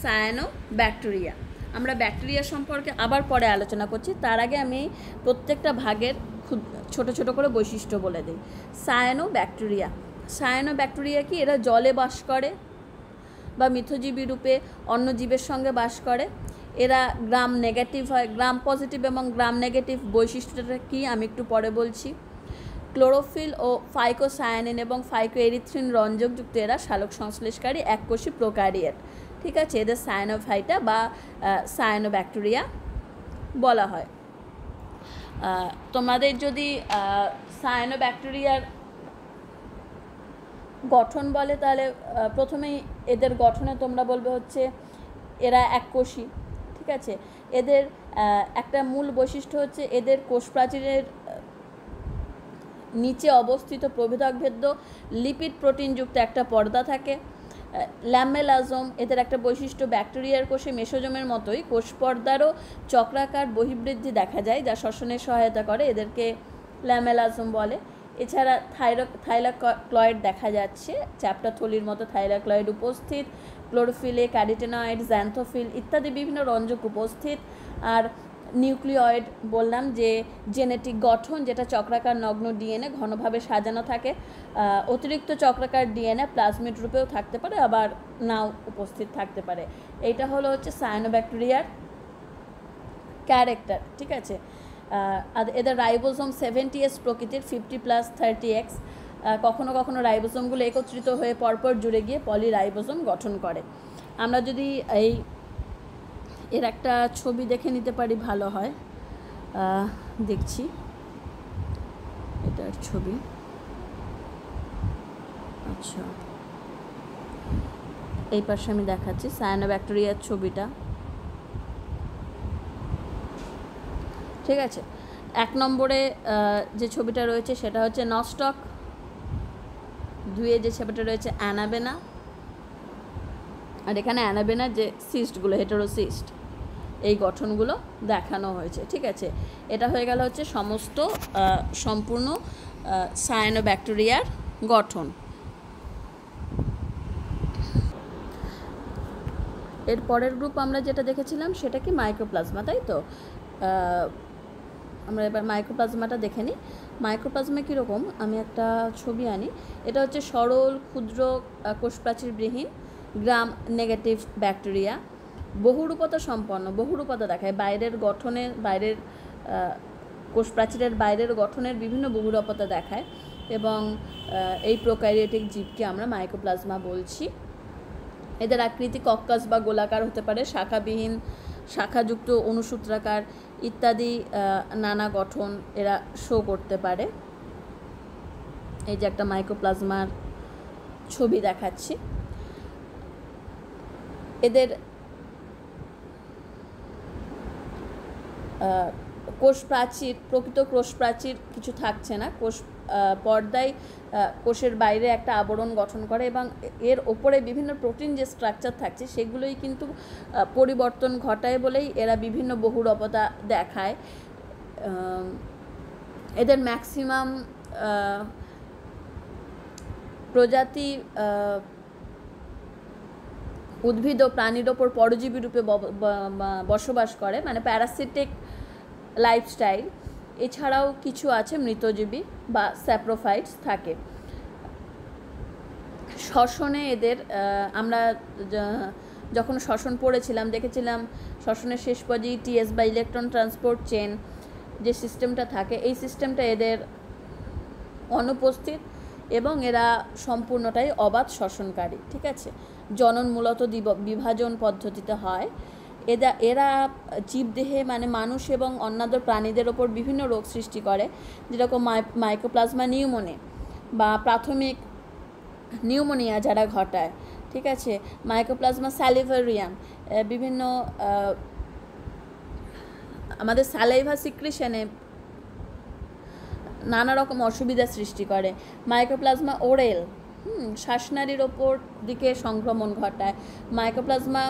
সায়ানোব্যাকটেরিয়া। আমরা ব্যাকটেরিয়া সম্পর্কে আবার পরে আলোচনা করছি। তার আগে আমি প্রত্যেকটা ভাগের ছোট ছোট করে বৈশিষ্ট্য বলে দিই। সায়ানোব্যাকটেরিয়া কি? এরা জলে বাস করে বা মিথজীবী রূপে অন্য জীবের সঙ্গে বাস করে। এরা গ্রাম নেগেটিভ হয়। গ্রাম পজিটিভ এবং গ্রাম নেগেটিভ বৈশিষ্ট্যটা কি আমি একটু পরে বলছি। ক্লোরোফিল ও ফাইকোসায়ানিন এবং ফাইকোএরিথ্রিন রঞ্জকযুক্ত এরা সালোক সংশ্লেষকারী এককোষী প্রোক্যারিয়াট, ঠিক আছে। এদের সায়ানোফাইটা বা সায়ানোব্যাকটেরিয়া বলা হয়। তোমাদের যদি সায়ানোব্যাকটেরিয়ার গঠন বলে, তাহলে প্রথমেই এদের গঠনে তোমরা বলবে হচ্ছে এরা এককোষী, ঠিক আছে। এদের একটা মূল বৈশিষ্ট্য হচ্ছে এদের কোষ প্রাচীরের নিচে অবস্থিত প্রভেদকভেদ্য লিপিড প্রোটিনযুক্ত একটা পর্দা থাকে। ল্যামেলাজোম এদের একটা বৈশিষ্ট্য, ব্যাকটেরিয়ার কোষে মেসোজোমের মতোই কোষ পর্দারও চক্রাকার বহিবৃদ্ধি দেখা যায়, যা শ্বসনে সহায়তা করে। এদেরকে ল্যামেলাজোম বলে। এছাড়া থাইলাকয়েড দেখা যাচ্ছে, চ্যাপ্টা থলির মতো থাইলাকয়েড উপস্থিত। ক্লোরোফিলে ক্যারোটিনয়েড, জ্যান্থোফিল ইত্যাদি বিভিন্ন রঞ্জক উপস্থিত। আর নিউক্লিয়েড বললাম যে জেনেটিক গঠন, যেটা চক্রাকার নগ্ন ডিএনএ ঘনভাবে সাজানো থাকে। অতিরিক্ত চক্রাকার ডিএনএ প্লাজমিড রূপেও থাকতে পারে, আবার নাও উপস্থিত থাকতে পারে। এইটা হলো হচ্ছে সায়ানোব্যাকটেরিয়ার ক্যারেক্টার, ঠিক আছে। আর এদের রাইবোসোম 70s প্রকৃতির, 50+30X। কখনো কখনো রাইবোসোমগুলো একত্রিত হয়ে পরপর জুড়ে গিয়ে পলিরাইবোসোম গঠন করে। আমরা যদি এর একটা ছবি দেখে নিতে পারি ভালো হয়। দেখছি এটার ছবি। আচ্ছা, এই পাশে আমি দেখাচ্ছি সায়ানোব্যাকটেরিয়ার ছবিটা, ঠিক আছে। 1 নম্বরে যে ছবিটা রয়েছে সেটা হচ্ছে নস্টক। 2-এ যে ছবিটা রয়েছে অ্যানাবেনা। আর এখানে অ্যানাবেনার যে সিস্টগুলো, হেটেরোসিস্ট, এই গঠনগুলো দেখানো হয়েছে, ঠিক আছে। এটা হয়ে গেল হচ্ছে সমস্ত সম্পূর্ণ সায়ানোব্যাকটেরিয়ার গঠন। এর পরের গ্রুপ আমরা যেটা দেখেছিলাম সেটা কি? মাইক্রোপ্লাজমা, তাই তো। আমরা এবার মাইক্রোপ্লাজমাটা দেখে নিই। মাইক্রোপ্লাজমা কীরকম, আমি একটা ছবি আনি। এটা হচ্ছে সরল ক্ষুদ্র কোষপ্রাচীরবিহীন গ্রাম নেগেটিভ ব্যাকটেরিয়া, বহুরূপতা সম্পন্ন। বহুরূপতা দেখায় বাইরের গঠনের, বাইরের কোষপ্রাচীরের বাইরের গঠনের বিভিন্ন বহুরূপতা দেখায়। এবং এই প্রোক্যারিওটিক জীবকে আমরা মাইকোপ্লাজমা বলছি। এদের আকৃতি কক্কাস বা গোলাকার হতে পারে, শাখাবিহীন, শাখাযুক্ত, অনুসূত্রাকার ইত্যাদি নানা গঠন এরা শো করতে পারে। এই যে একটা মাইকোপ্লাজমার ছবি দেখাচ্ছি। এদের কোষ প্রাচীর, প্রকৃত কোষ প্রাচীর কিছু থাকছে না, কোষ পর্দায় কোষের বাইরে একটা আবরণ গঠন করে এবং এর ওপরে বিভিন্ন প্রোটিন যে স্ট্রাকচার থাকছে সেগুলোই কিন্তু পরিবর্তন ঘটায় বলেই এরা বিভিন্ন বহুরূপতা দেখায়। এদের ম্যাক্সিমাম প্রজাতি উদ্ভিদ ও প্রাণীর ওপর পরজীবী রূপে বসবাস করে, মানে প্যারাসিটিক লাইফস্টাইল। এছাড়াও কিছু আছে মৃতজীবী বা স্যাপ্রোফাইটস থাকে। শ্বসনে এদের আমরা যখন শ্বসন পড়েছিলাম দেখেছিলাম শ্বসনের শেষ পর্যায়ে টিএস বা ইলেকট্রন ট্রান্সপোর্ট চেন যে সিস্টেমটা থাকে, এই সিস্টেমটা এদের অনুপস্থিত এবং এরা সম্পূর্ণটাই অবাধ শ্বসনকারী। ঠিক আছে, জনন মূলত বিভাজন পদ্ধতিতে হয়। এরা জীবদেহে মানে মানুষ এবং অন্যান্য প্রাণীদের ওপর বিভিন্ন রোগ সৃষ্টি করে, যেরকম মাইকোপ্লাজমা নিউমোনিয়া বা প্রাথমিক নিউমোনিয়া যারা ঘটায়। ঠিক আছে, মাইকোপ্লাজমা স্যালিভারিয়াম বিভিন্ন আমাদের স্যালাইভা সিক্রেশনে নানা রকম অসুবিধা সৃষ্টি করে। মাইকোপ্লাজমা ওরেল শ্বাসনালীর ওপর দিকে সংক্রমণ ঘটায়। মাইকোপ্লাজমা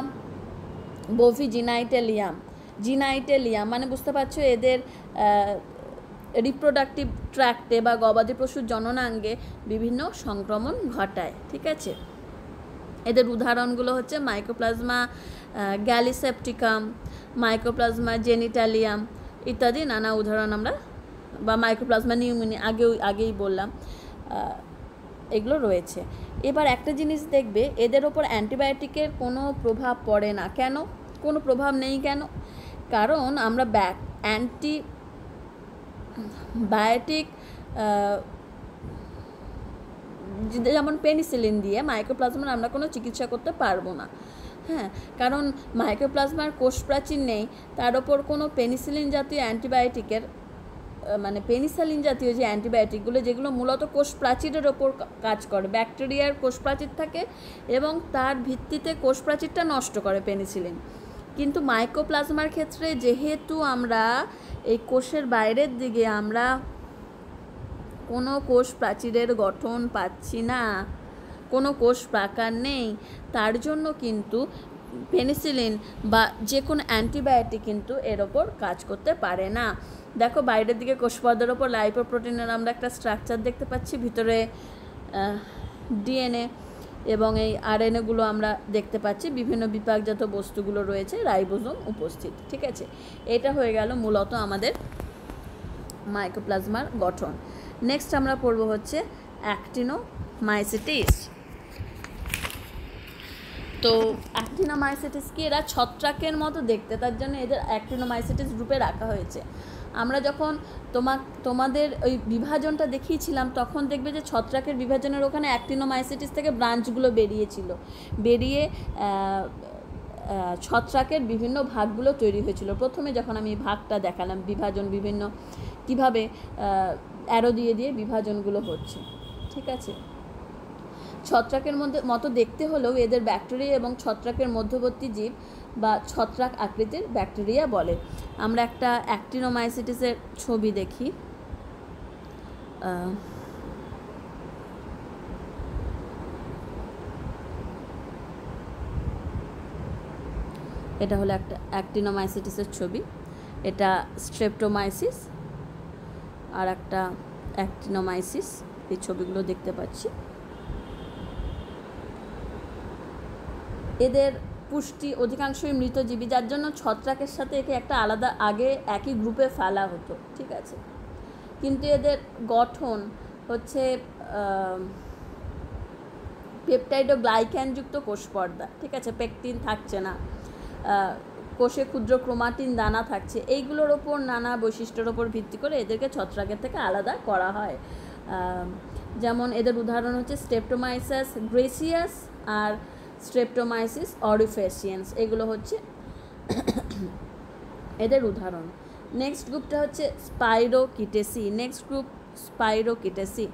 জিনাইটেলিয়াম মানে বুঝতে পারছো, এদের রিপ্রোডাক্টিভ ট্র্যাক্টে বা গবাদি পশুর জননাঙ্গে বিভিন্ন সংক্রমণ ঘটায়। ঠিক আছে, এদের উদাহরণগুলো হচ্ছে মাইকোপ্লাজমা গ্যালিসেপ্টিকাম, মাইকোপ্লাজমা জেনিটালিয়াম ইত্যাদি নানা উদাহরণ আমরা, বা মাইকোপ্লাজমা নিউমোনিয়া আগেই বললাম, এগুলো রয়েছে। এবার একটা জিনিস দেখবে, এদের ওপর অ্যান্টিবায়োটিকের কোনো প্রভাব পড়ে না। কেন? কোনো প্রভাব নেই কেন? কারণ আমরা অ্যান্টিবায়োটিক যেমন পেনিসিলিন দিয়ে মাইকোপ্লাজমার আমরা কোনো চিকিৎসা করতে পারবো না। হ্যাঁ, কারণ মাইকোপ্লাজমার কোষ প্রাচীর নেই, তার ওপর কোনো পেনিসিলিন জাতীয় অ্যান্টিবায়োটিকের মানে পেনিসিলিন জাতীয় যে অ্যান্টিবায়োটিকগুলো যেগুলো মূলত কোষ প্রাচীরের ওপর কাজ করে, ব্যাকটেরিয়ার কোষ প্রাচীর থাকে এবং তার ভিত্তিতে কোষ প্রাচীরটা নষ্ট করে পেনিসিলিন। কিন্তু মাইকোপ্লাজমার ক্ষেত্রে যেহেতু আমরা এই কোষের বাইরের দিকে আমরা কোনো কোষ প্রাচীরের গঠন পাচ্ছি না, কোনো কোষ প্রাকার নেই, তার জন্য কিন্তু পেনিসিলিন বা যে কোনো অ্যান্টিবায়োটিক কিন্তু এর ওপর কাজ করতে পারে না। দেখো বাইরের দিকে কোষপর্দার ওপর লাইপোপ্রোটিনের আমরা একটা স্ট্রাকচার দেখতে পাচ্ছি, ভিতরে ডিএনএ এবং এই আরএনএগুলো আমরা দেখতে পাচ্ছি, বিভিন্ন বিপাকজাত বস্তুগুলো রয়েছে, রাইবোজোম উপস্থিত। ঠিক আছে, এটা হয়ে গেল মূলত আমাদের মাইকোপ্লাজমার গঠন। নেক্সট আমরা পড়ব হচ্ছে অ্যাক্টিনোমাইসিটিস। তো অ্যাক্টিনোমাইসিটিস কি? এরা ছত্রাকের মতো দেখতে, তার জন্য এদের অ্যাক্টিনোমাইসিটিস গ্রুপে রাখা হয়েছে। আমরা যখন তোমাদের ওই বিভাজনটা দেখিয়েছিলাম তখন দেখবে যে ছত্রাকের বিভাজনের ওখানে অ্যাক্টিনোমাইসিটিস থেকে ব্রাঞ্চগুলো বেরিয়ে ছত্রাকের বিভিন্ন ভাগগুলো তৈরি হয়েছিল। প্রথমে যখন আমি ভাগটা দেখালাম বিভাজন, বিভিন্ন কিভাবে অ্যারো দিয়ে বিভাজনগুলো হচ্ছে। ঠিক আছে, ছত্রাকের মতো দেখতে হলেও এদের ব্যাকটেরিয়া এবং ছত্রাকের মধ্যবর্তী জীব বা ছত্রাক আকৃতির ব্যাকটেরিয়া বলে। আমরা একটা অ্যাক্টিনোমাইসিটিসের ছবি দেখি। এটা হলো একটা অ্যাক্টিনোমাইসিটিসের ছবি, এটা স্ট্রেপ্টোমাইসিস আর একটা অ্যাক্টিনোমাইসিস, এই ছবিগুলো দেখতে পাচ্ছি। এদের পুষ্টি অধিকাংশই মৃতজীবী, যার জন্য ছত্রাকের সাথে একে একটা আলাদা আগে একই গ্রুপে ফেলা হতো। ঠিক আছে, কিন্তু এদের গঠন হচ্ছে পেপটাইড ও গ্লাইক্যানযুক্ত কোষ পর্দা। ঠিক আছে, পেকটিন থাকছে না, কোষে ক্ষুদ্র ক্রোমাটিন দানা থাকছে। এইগুলোর ওপর নানা বৈশিষ্ট্যের ওপর ভিত্তি করে এদেরকে ছত্রাকের থেকে আলাদা করা হয়। যেমন এদের উদাহরণ হচ্ছে স্ট্রেপ্টোমাইসাস গ্রেসিয়াস আর স্ট্রেপ্টোমাইসিস অরিফেসিয়েন্স, এগুলো হচ্ছে এদের উদাহরণ। নেক্সট গ্রুপটা হচ্ছে স্পাইরোকিটেসি। Next group স্পাইরোকিটেসি।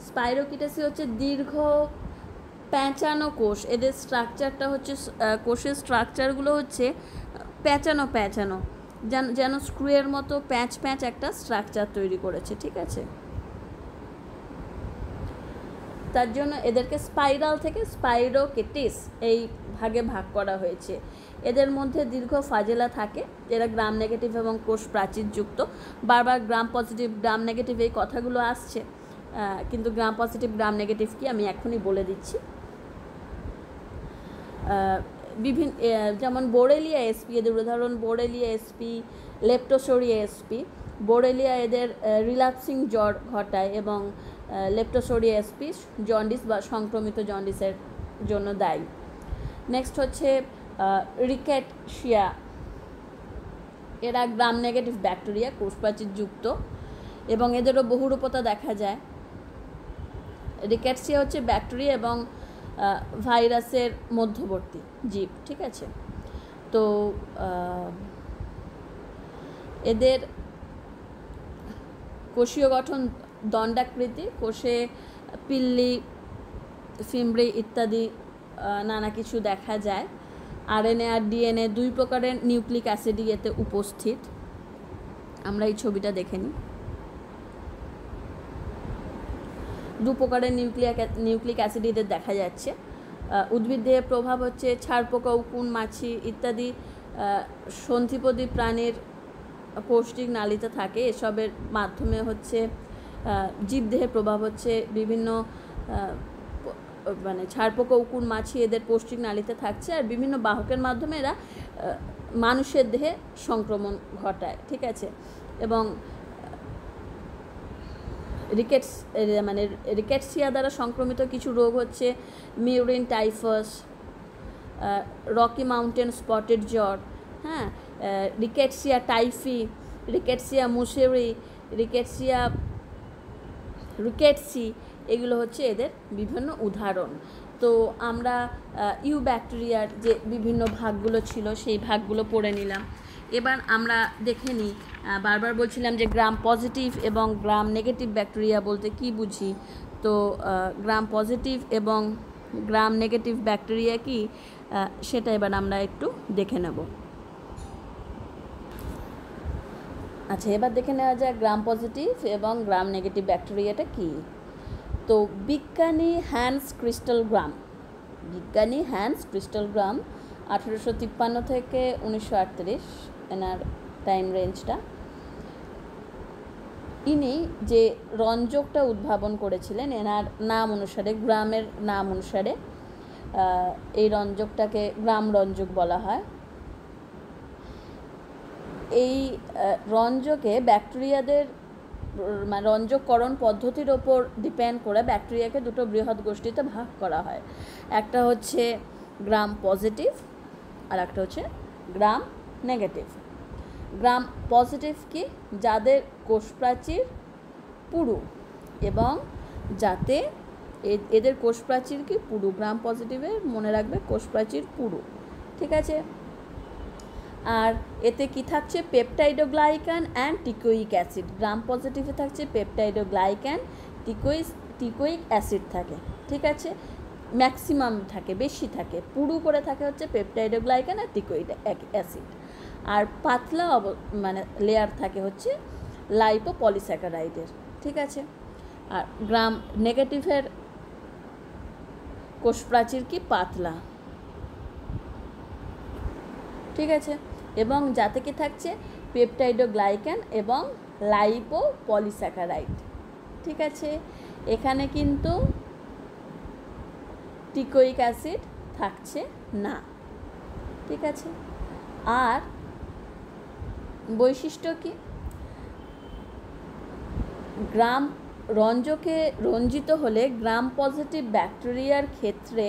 স্পাইরোকিটেসি হচ্ছে দীর্ঘ প্যাঁচানো কোষ। এদের স্ট্রাকচারটা হচ্ছে কোষের স্ট্রাকচারগুলো হচ্ছে প্যাঁচানো প্যাঁচানো, যেন স্ক্রুয়ের মতো প্যাঁচ প্যাঁচ একটা স্ট্রাকচার তৈরি করেছে, ঠিক আছে। তার জন্য এদেরকে স্পাইরাল থেকে স্পাইরোকিটিস এই ভাগে ভাগ করা হয়েছে। এদের মধ্যে দীর্ঘ ফাজেলা থাকে, এরা গ্রাম নেগেটিভ এবং কোষ প্রাচীরযুক্ত। বারবার গ্রাম পজিটিভ গ্রাম নেগেটিভ এই কথাগুলো আসছে, কিন্তু গ্রাম পজিটিভ গ্রাম নেগেটিভ কি আমি এখনই বলে দিচ্ছি। বিভিন্ন যেমন বোরেলিয়া এসপি, এদের উদাহরণ বোরেলিয়া এসপি, লেপ্টোসোরিয়া এসপি। বোরেলিয়া এদের রিল্যাপসিং জ্বর ঘটায় এবং লেপ্টোসোরিয়া এসপি জন্ডিস বা সংক্রমিত জন্ডিসের জন্য দায়ী। নেক্সট হচ্ছে রিকেটশিয়া। এরা গ্রাম নেগেটিভ ব্যাকটেরিয়া, কোষপ্রাচীরযুক্ত এবং এদেরও বহুরূপতা দেখা যায়। রিকেটশিয়া হচ্ছে ব্যাকটেরিয়া এবং ভাইরাসের মধ্যবর্তী জীব, ঠিক আছে। তো এদের কোষীয় গঠন দণ্ডাকৃতি, কোষে পিল্লি, ফিমব্রি ইত্যাদি নানা কিছু দেখা যায়। আরএনএ আর ডিএনএ দুই প্রকারের নিউক্লিক অ্যাসিডই এতে উপস্থিত। আমরা এই ছবিটা দেখে নিই। দু প্রকারের নিউক্লিক অ্যাসিড এদের দেখা যাচ্ছে। উদ্ভিদ দেহে প্রভাব হচ্ছে ছারপোকা, উকুন, মাছি ইত্যাদি সন্ধিপদী প্রাণীর পৌষ্টিক নালীতে থাকে। এসবের মাধ্যমে হচ্ছে জীবদেহে প্রভাব হচ্ছে বিভিন্ন মানে ছারপোকা, উকুন, মাছি এদের পৌষ্টিক নালীতে থাকছে, আর বিভিন্ন বাহকের মাধ্যমে এরা মানুষের দেহে সংক্রমণ ঘটায়, ঠিক আছে। এবং রিকেটশিয়া দ্বারা সংক্রমিত কিছু রোগ হচ্ছে murein typhus, Rocky mountain spotted জ্বর, হ্যাঁ, রিকেটশিয়া টাইফি, রিকেটশিয়া মুসেরি, রিকেটসি, এগুলো হচ্ছে এদের বিভিন্ন উদাহরণ। তো আমরা ইউ ব্যাকটেরিয়ার যে বিভিন্ন ভাগগুলো ছিল সেই ভাগগুলো পড়ে নিলাম। এবার আমরা দেখে নিই, বারবার বলছিলাম যে গ্রাম পজিটিভ এবং গ্রাম নেগেটিভ ব্যাকটেরিয়া বলতে কি বুঝি। তো গ্রাম পজিটিভ এবং গ্রাম নেগেটিভ ব্যাকটেরিয়া কি সেটা এবার আমরা একটু দেখে নেব। আচ্ছা, এবার দেখে নেওয়া যায় গ্রাম পজিটিভ এবং গ্রাম নেগেটিভ ব্যাকটেরিয়াটা কি। তো বিজ্ঞানী হ্যান্স ক্রিস্টাল গ্রাম 1853 থেকে 1938 এনার টাইম রেঞ্জটা। ইনি যে রঞ্জকটা উদ্ভাবন করেছিলেন এনার নাম অনুসারে, গ্রামের নাম অনুসারে এই রঞ্জকটাকে গ্রাম রঞ্জক বলা হয়। এই রঞ্জকে ব্যাকটেরিয়াদের মানে রঞ্জককরণ পদ্ধতির ওপর ডিপেন্ড করে ব্যাকটেরিয়াকে দুটো বৃহৎ গোষ্ঠীতে ভাগ করা হয়। একটা হচ্ছে গ্রাম পজিটিভ আর একটা হচ্ছে গ্রাম নেগেটিভ। গ্রাম পজিটিভ কি, যাদের কোষপ্রাচীর পুরু এবং যাতে এদের কোষপ্রাচীর কি পুরু। গ্রাম পজিটিভে মনে রাখবে কোষপ্রাচীর পুরু, ঠিক আছে। আর এতে কি থাকছে, পেপটাইডোগ্লাইকান অ্যান্ড টিকোইক অ্যাসিড। গ্রাম পজিটিভে থাকছে পেপটাইডোগ্লাইকান, টিকোইক অ্যাসিড থাকে, ঠিক আছে। ম্যাক্সিমাম থাকে, বেশি থাকে, পুরু করে থাকে হচ্ছে পেপটাইডোগ্লাইকান আর টিকোইক অ্যাসিড। আর পাতলা মানে লেয়ার থাকে হচ্ছে লাইপোপলিস্যাকারাইডের, ঠিক আছে। আর গ্রাম নেগেটিভের কোষপ্রাচীর কি পাতলা, ঠিক আছে, এবং যাতে কি থাকছে পেপটাইডোগ্লাইকান এবং লাইপোপলিস্যাকারাইড, ঠিক আছে। এখানে কিন্তু টিকোইক অ্যাসিড থাকছে না, ঠিক আছে। আর বৈশিষ্ট্য কি, গ্রাম রঞ্জকে রঞ্জিত হলে গ্রাম পজিটিভ ব্যাকটেরিয়ার ক্ষেত্রে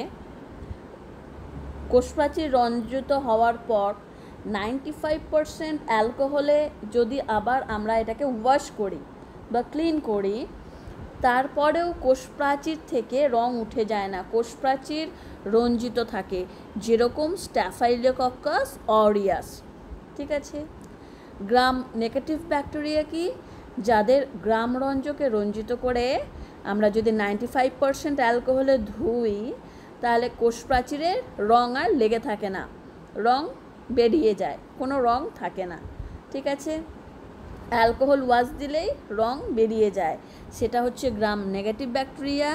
কোষপ্রাচীর রঞ্জিত হওয়ার পর 95% অ্যালকোহলে যদি আবার আমরা এটাকে ওয়াশ করি বা ক্লিন করি তারপরেও কোষপ্রাচীর থেকে রং উঠে যায় না, কোষপ্রাচীর রঞ্জিত থাকে, যেরকম স্ট্যাফাইলোকক্কাস অরিয়াস। ঠিক আছে। গ্রাম নেগেটিভ ব্যাকটেরিয়া কি? যাদের গ্রাম রঞ্জকে রঞ্জিত করে আমরা যদি 95% অ্যালকোহলে ধুই তাহলে কোষপ্রাচীরের রং আর লেগে থাকে না, রং বেরিয়ে যায়, কোনো রং থাকে না। ঠিক আছে। অ্যালকোহল ওয়াশ দিলেই রং বেরিয়ে যায়, সেটা হচ্ছে গ্রাম নেগেটিভ ব্যাকটেরিয়া,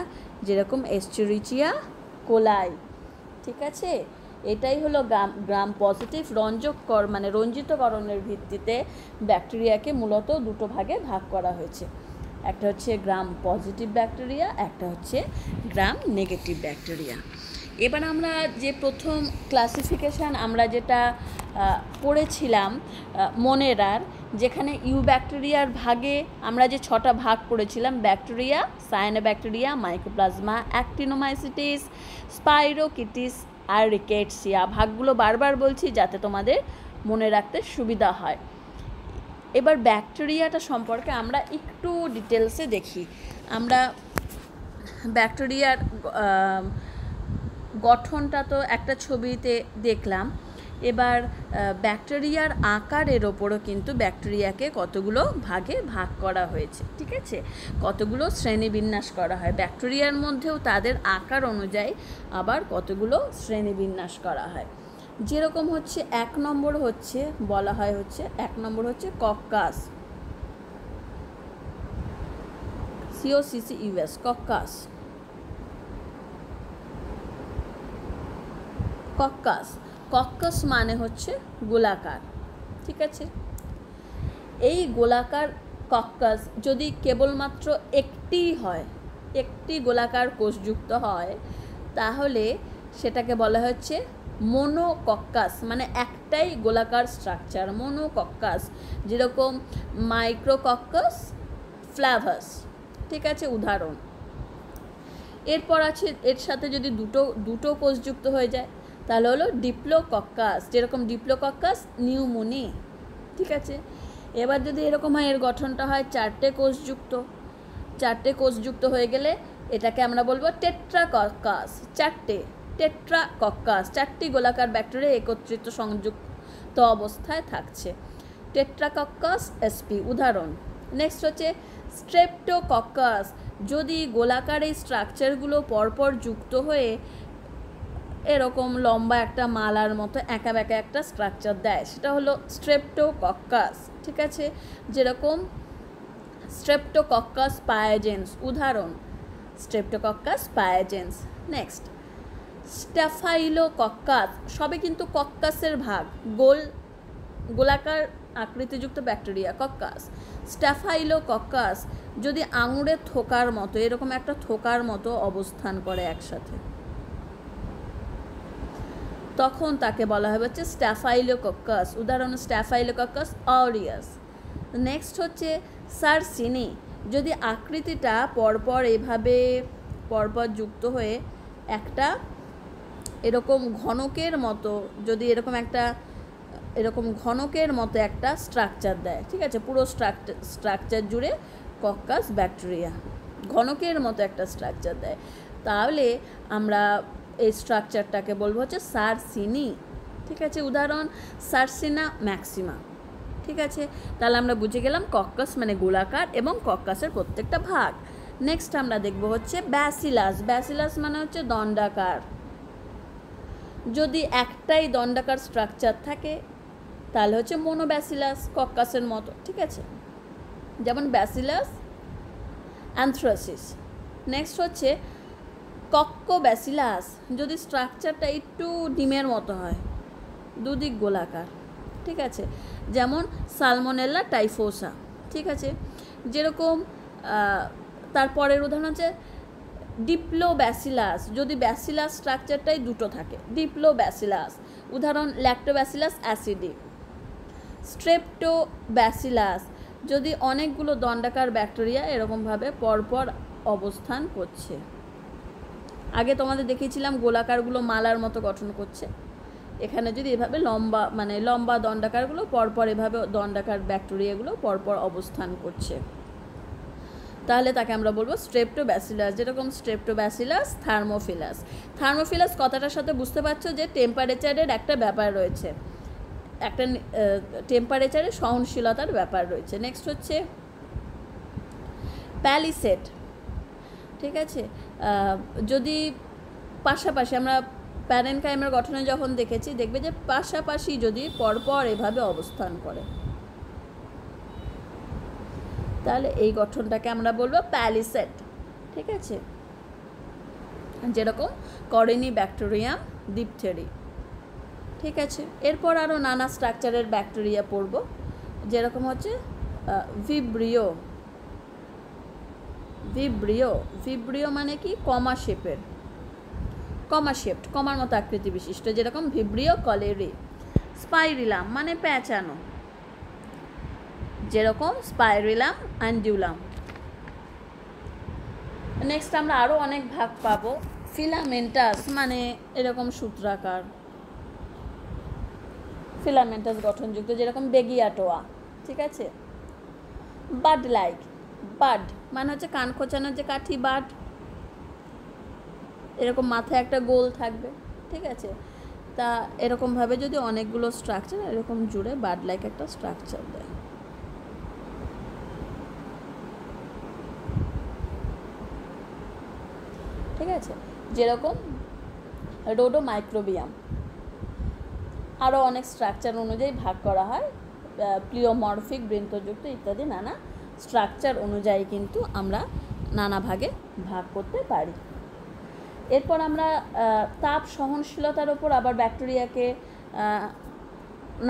যেরকম এস্চেরিচিয়া কোলাই। ঠিক আছে। এটাই হলো গ্রাম পজিটিভ রঞ্জককর মানে রঞ্জিতকরণের ভিত্তিতে ব্যাকটেরিয়াকে মূলত দুটো ভাগে ভাগ করা হয়েছে, একটা হচ্ছে গ্রাম পজিটিভ ব্যাকটেরিয়া, একটা হচ্ছে গ্রাম নেগেটিভ ব্যাকটেরিয়া। এবার আমরা যে প্রথম ক্লাসিফিকেশান আমরা যেটা পড়েছিলাম মনেরার, যেখানে ইউ ব্যাকটেরিয়ার ভাগে আমরা যে 6টা ভাগ পড়েছিলাম, ব্যাকটেরিয়া, সায়ানোব্যাকটেরিয়া, মাইকোপ্লাজমা, অ্যাক্টিনোমাইসিটিস, স্পাইরোকিটিস আর রিকেটসিয়া। ভাগগুলো বারবার বলছি যাতে তোমাদের মনে রাখতে সুবিধা হয়। এবার ব্যাকটেরিয়াটা সম্পর্কে আমরা একটু ডিটেলসে দেখি। আমরা ব্যাকটেরিয়ার গঠনটা তো একটা ছবিতে দেখলাম, এবার ব্যাকটেরিয়ার আকারের ওপরও কিন্তু ব্যাকটেরিয়াকে কতগুলো ভাগে ভাগ করা হয়েছে। ঠিক আছে। কতগুলো শ্রেণীবিন্যাস করা হয় ব্যাকটেরিয়ার মধ্যেও, তাদের আকার অনুযায়ী আবার কতগুলো শ্রেণীবিন্যাস করা হয়। যেরকম হচ্ছে 1 নম্বর হচ্ছে বলা হয় হচ্ছে 1 নম্বর হচ্ছে coccus, COCCUS, coccus. Coccus, coccus মানে হচ্ছে গোলাকার। ঠিক আছে। এই গোলাকার কক্কাস যদি কেবলমাত্র একটি হয়, একটি গোলাকার কোষযুক্ত হয়, তাহলে সেটাকে বলা হচ্ছে মোনোকক্কাস, মানে একটাই গোলাকার স্ট্রাকচার, মোনোকক্কাস। যেরকম মাইক্রোকক্কাস, ফ্ল্যাভাস। ঠিক আছে, উদাহরণ। এরপর আছে এর সাথে যদি দুটো কোষযুক্ত হয়ে যায় তাহলে হলো ডিপ্লোকক্কাস, যেরকম ডিপ্লোকক্কাস নিউমোনি। ঠিক আছে। এবার যদি এরকম হয়, এর গঠনটা হয় 4টে কোষযুক্ত, 4টে কোষযুক্ত হয়ে গেলে এটাকে আমরা বলবো টেট্রাকক্কাস। 4টে টেট্রাকক্কাস, 4টি গোলাকার ব্যাকটেরিয়া একত্রিত সংযুক্ত অবস্থায় থাকছে, টেট্রাকক্কাস SP, উদাহরণ। নেক্সট হচ্ছে স্ট্রেপ্টোকক্কাস, যদি গোলাকার এই স্ট্রাকচারগুলো পরপর যুক্ত হয়ে এরকম লম্বা একটা মালার মতো একা বেঁকা একটা স্ট্রাকচার দেয়, সেটা হলো স্ট্রেপ্টোকক্কাস। ঠিক আছে। যেরকম স্ট্রেপ্টোকক্কাস পায়োজেন্স, উদাহরণ স্ট্রেপ্টোকক্কাস পায়োজেন্স। নেক্সট স্ট্যাফাইলোকক্কাস, সবে কিন্তু কক্কাসের ভাগ, গোলাকার আকৃতিযুক্ত ব্যাকটেরিয়া কক্কাস। স্ট্যাফাইলোকক্কাস যদি আঙুরের থোকার মতো এরকম একটা থোকার মতো অবস্থান করে একসাথে, তখন তাকে বলা হবে হচ্ছে স্ট্যাফাইলোকক্কাস, উদাহরণ স্ট্যাফাইলোকক্কাস অরিয়াস। নেক্সট হচ্ছে সার্সিনি, যদি আকৃতিটা পরপর এভাবে পরপর যুক্ত হয়ে একটা এরকম ঘনকের মতো, যদি এরকম ঘনকের মতো একটা স্ট্রাকচার দেয়। ঠিক আছে। পুরো স্ট্রাকচার জুড়ে কক্কাস ব্যাকটেরিয়া ঘনকের মতো একটা স্ট্রাকচার দেয়, তাহলে আমরা এই স্ট্রাকচারটাকে বলবো হচ্ছে সার্সিনি। ঠিক আছে। উদাহরণ সার্সিনা ম্যাক্সিমা। ঠিক আছে। তাহলে আমরা বুঝে গেলাম কক্কাস মানে গোলাকার এবং কক্কাসের প্রত্যেকটা ভাগ। নেক্সট আমরা দেখব হচ্ছে ব্যাসিলাস। ব্যাসিলাস মানে হচ্ছে দণ্ডাকার, যদি একটাই দণ্ডাকার স্ট্রাকচার থাকে তাহলে হচ্ছে মোনোব্যাসিলাস, কক্কাসের মতো। ঠিক আছে। যেমন ব্যাসিলাস অ্যানথ্রাসিস। নেক্সট হচ্ছে কক্কোব্যাসিলাস, যদি স্ট্রাকচারটা একটু ডিমের মতো হয়, দুদিক গোলাকার। ঠিক আছে। যেমন সালমোনেলা টাইফোসা। ঠিক আছে। যেরকম তারপরের উদাহরণ হচ্ছে ডিপ্লোব্যাসিলাস, যদি ব্যাসিলাস স্ট্রাকচারটাই দুটো থাকে, ডিপ্লোব্যাসিলাস, উদাহরণ ল্যাক্টোব্যাসিলাস অ্যাসিডি। স্ট্রেপ্টোব্যাসিলাস, যদি অনেকগুলো দণ্ডাকার ব্যাকটেরিয়া এরকমভাবে পরপর অবস্থান করছে, আগে তোমাদের দেখিয়েছিলাম গোলাকারগুলো মালার মতো গঠন করছে, এখানে যদি এভাবে লম্বা দণ্ডাকারগুলো পরপর এভাবে দণ্ডাকার ব্যাকটেরিয়াগুলো পরপর অবস্থান করছে। তাহলে তাকে আমরা বলবো স্ট্রেপ্টোব্যাসিলাস। যেরকম স্ট্রেপ্টোব্যাসিলাস, থার্মোফিলাস। থার্মোফিলাস কথাটার সাথে বুঝতে পারছো যে টেম্পারেচারের একটা ব্যাপার রয়েছে, একটা টেম্পারেচারের সহনশীলতার ব্যাপার রয়েছে। নেক্সট হচ্ছে প্যালিসেড। ঠিক আছে, যদি পাশাপাশি আমরা প্যারেনকাইমের গঠনে যখন দেখেছি, দেখবে যে পাশাপাশি যদি পরপর এভাবে অবস্থান করে, তাহলে এই গঠনটাকে আমরা বলবো প্যালিসেড। ঠিক আছে, যেরকম করেনি ব্যাকটেরিয়াম, ডিপথেরি। ঠিক আছে, এরপর আরও নানা স্ট্রাকচারের ব্যাকটেরিয়া পড়ব, যেরকম হচ্ছে ভিব্রিও। ভিব্রিও, ভিব্রিও মানে কি? কমা শেপের, কমা শেপড, কমার মতো আকৃতি বিশিষ্ট, যেরকম ভিব্রিও কলেরি। স্পাইরিলাম মানে প্যাঁচানো, যেরকম স্পাইরিলাম অ্যান্ডুলাম। নেক্সট আমরা আরও অনেক ভাগ পাবো। ফিলামেন্টাস মানে এরকম সূত্রাকার, ফিলামেন্টাস গঠনযুক্ত, যেরকম বেগিয়াটোয়া। ঠিক আছে, বাড লাইক, বাড মানে হচ্ছে কান খোঁচানোর যে কাঠি, বাড, এরকম মাথায় একটা গোল থাকবে। ঠিক আছে, তা এরকমভাবে যদি অনেকগুলো স্ট্রাকচার এরকম জুড়ে বাড লাইক একটা স্ট্রাকচার দেয়। ঠিক আছে, যেরকম রোডোমাইক্রোবিয়াম। আরও অনেক স্ট্রাকচার অনুযায়ী ভাগ করা হয়, প্লিওমরফিক, বৃন্তযুক্ত ইত্যাদি নানা স্ট্রাকচার অনুযায়ী কিন্তু আমরা নানা ভাগে ভাগ করতে পারি। এরপর আমরা তাপ সহনশীলতার ওপর আবার ব্যাকটেরিয়াকে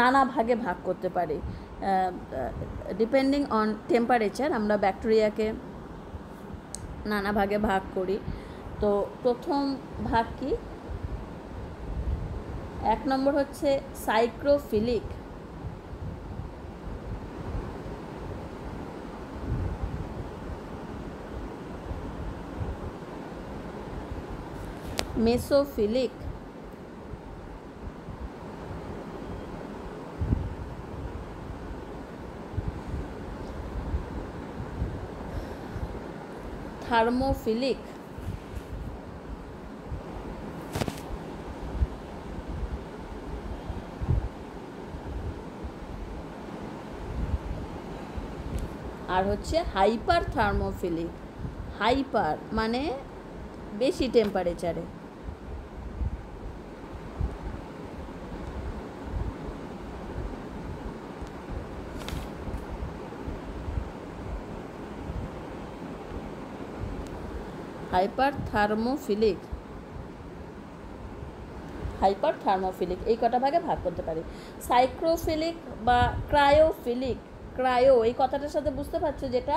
নানা ভাগে ভাগ করতে পারি। ডিপেন্ডিং অন টেম্পারেচার আমরা ব্যাকটেরিয়াকে নানা ভাগে ভাগ করি। তো প্রথম ভাগ কি? 1 নম্বর হচ্ছে সাইক্রোফিলিক। মেসোফিলিক, থার্মোফিলিক, আর হচ্ছে হাইপার থার্মোফিলিক। হাইপার মানে বেশি টেম্পারেচারে। হাইপার থার্মোফিলিক, হাইপার থার্মোফিলিক, এই কটা ভাগে ভাগ করতে পারি। সাইক্রোফিলিক বা ক্রায়োফিলিক। ক্রায়ো এই কথাটার সাথে বুঝতে পারছো, যেটা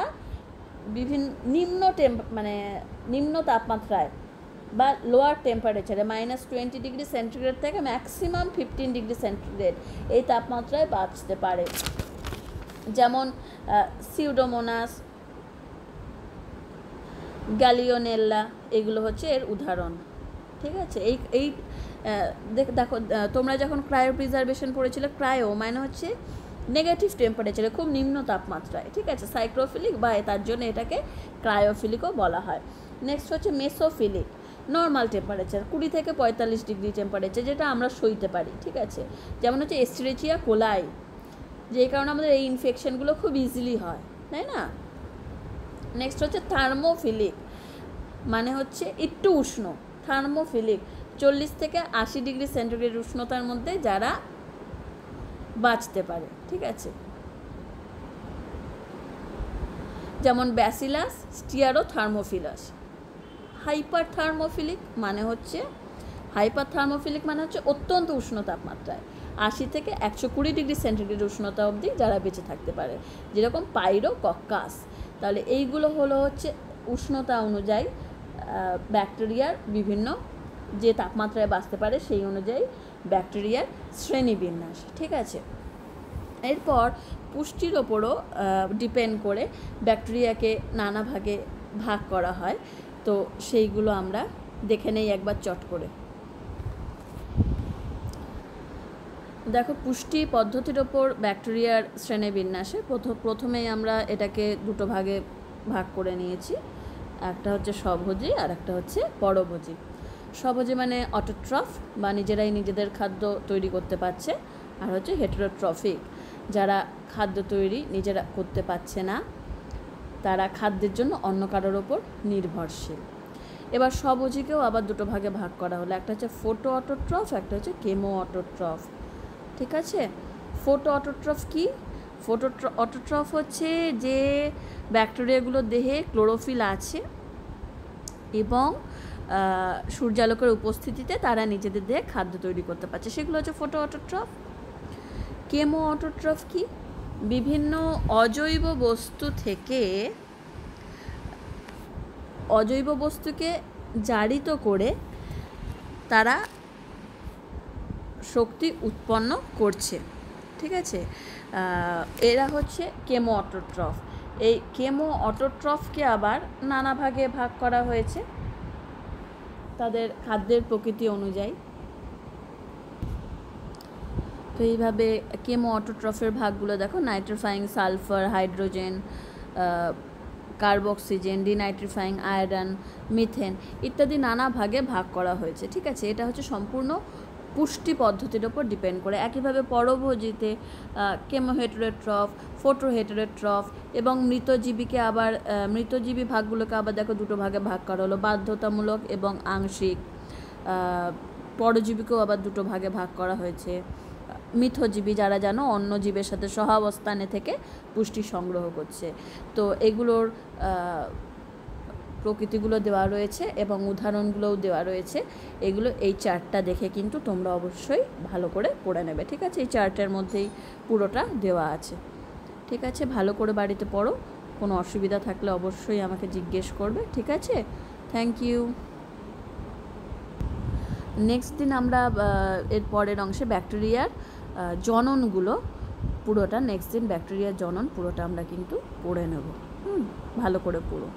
বিভিন্ন নিম্ন তাপমাত্রায় বা লোয়ার টেম্পারেচারে -20 ডিগ্রি সেন্টিগ্রেড থেকে ম্যাক্সিমাম 15 ডিগ্রি সেন্টিগ্রেড এই তাপমাত্রায় বাঁচতে পারে। যেমন সিউডোমোনাস, গ্যালিওনেল্লা, এগুলো হচ্ছে এর উদাহরণ। ঠিক আছে, এই দেখো তোমরা যখন ক্রায়ো প্রিজারভেশন পড়েছিলে, ক্রায়ো মানে হচ্ছে নেগেটিভ টেম্পারেচারে, খুব নিম্ন তাপমাত্রায়। ঠিক আছে, সাইক্রোফিলিক বা তার জন্য এটাকে ক্রায়োফিলিকও বলা হয়। নেক্সট হচ্ছে মেসোফিলিক, নর্মাল টেম্পারেচার 20 থেকে 45 ডিগ্রি টেম্পারেচার, যেটা আমরা সইতে পারি। ঠিক আছে, যেমন হচ্ছে এস্টেরিচিয়া কোলাই, যেই কারণে আমাদের এই ইনফেকশনগুলো খুব ইজিলি হয়, তাই না? নেক্সট হচ্ছে থার্মোফিলিক, মানে হচ্ছে একটু উষ্ণ। থার্মোফিলিক 40 থেকে 80 ডিগ্রি সেন্টিগ্রেড উষ্ণতার মধ্যে যারা বাঁচতে পারে। ঠিক আছে, যেমন ব্যাসিলাস স্টিয়ারোথার্মোফিলাস। হাইপার থার্মোফিলিক মানে হচ্ছে অত্যন্ত উষ্ণ তাপমাত্রায় 80 থেকে 120 ডিগ্রি সেন্টিগ্রেড উষ্ণতা অবধি যারা বেঁচে থাকতে পারে, যেরকম পাইরোকক্কাস। তাহলে এইগুলো হচ্ছে উষ্ণতা অনুযায়ী ব্যাকটেরিয়ার বিভিন্ন যে তাপমাত্রায় বাঁচতে পারে সেই অনুযায়ী ব্যাকটেরিয়ার শ্রেণীবিন্যাস। ঠিক আছে, এরপর পুষ্টির ওপরও ডিপেন্ড করে ব্যাকটেরিয়াকে নানা ভাগে ভাগ করা হয়। তো সেইগুলো আমরা দেখে নেই একবার চট করে। দেখো, পুষ্টি পদ্ধতির ওপর ব্যাকটেরিয়ার শ্রেণীবিন্যাসে প্রথমেই আমরা এটাকে দুটো ভাগে ভাগ করে নিয়েছি, একটা হচ্ছে স্বভোজী আর একটা হচ্ছে পরভোজী। স্বভোজী মানে অটোট্রফ বা নিজেরাই নিজেদের খাদ্য তৈরি করতে পারছে, আর হচ্ছে হেটেরোট্রফিক, যারা খাদ্য তৈরি নিজেরা করতে পারছে না, তারা খাদ্যের জন্য অন্য কারোর ওপর নির্ভরশীল। এবার স্বভোজীকেও আবার দুটো ভাগে ভাগ করা হলো, একটা হচ্ছে ফোটো অটোট্রফ, একটা হচ্ছে কেমো অটোট্রফ। ঠিক আছে, ফোটো অটোট্রফ কি? ফোটো অটোট্রফ হচ্ছে যে ব্যাকটেরিয়াগুলো দেহে ক্লোরোফিল আছে এবং সূর্যালোকের উপস্থিতিতে তারা নিজেদের দেহে খাদ্য তৈরি করতে পারছে, সেগুলো হচ্ছে ফোটো অটোট্রফ। কেমো অটোট্রফ কি? বিভিন্ন অজৈব বস্তু থেকে অজৈব বস্তুকে জারিত করে তারা শক্তি উৎপন্ন করছে। ঠিক আছে, এরা হচ্ছে কেমো অটোট্রফ। এই কেমো অটোট্রফকে আবার নানা ভাগে ভাগ করা হয়েছে তাদের খাদ্যের প্রকৃতি অনুযায়ী। তো এইভাবে কেমো অটোট্রফের ভাগগুলো দেখো, নাইট্রিফাইং সালফার, হাইড্রোজেন, কার্বক্সিজেন, ডিনাইট্রিফাইং আয়রন, মিথেন ইত্যাদি নানা ভাগে ভাগ করা হয়েছে। ঠিক আছে, এটা হচ্ছে সম্পূর্ণ পুষ্টি পদ্ধতির ওপর ডিপেন্ড করে। একইভাবে পরভোজীতে কেমোহেটেরোট্রফ, ফোটোহেটেরোট্রফ এবং মৃতজীবীকে আবার মৃতজীবী ভাগগুলোকে আবার দেখো দুটো ভাগে ভাগ করা হলো, বাধ্যতামূলক এবং আংশিক। পরজীবীকেও আবার দুটো ভাগে ভাগ করা হয়েছে, মিথজীবী যারা জানো অন্য জীবের সাথে সহাবস্থানে থেকে পুষ্টি সংগ্রহ করছে। তো এগুলোর প্রকৃতিগুলো দেওয়া রয়েছে এবং উদাহরণগুলোও দেওয়া রয়েছে। এগুলো এই চার্টটা দেখে কিন্তু তোমরা অবশ্যই ভালো করে পড়ে নেবে। ঠিক আছে, এই চার্টের মধ্যেই পুরোটা দেওয়া আছে। ঠিক আছে, ভালো করে বাড়িতে পড়ো, কোনো অসুবিধা থাকলে অবশ্যই আমাকে জিজ্ঞেস করবে। ঠিক আছে, থ্যাংক ইউ। নেক্সট দিন আমরা এর পরের অংশে ব্যাকটেরিয়ার জননগুলো পুরোটা, নেক্সট দিন ব্যাকটেরিয়ার জনন পুরোটা আমরা কিন্তু পড়ে নেব। ভালো করে পড়ো।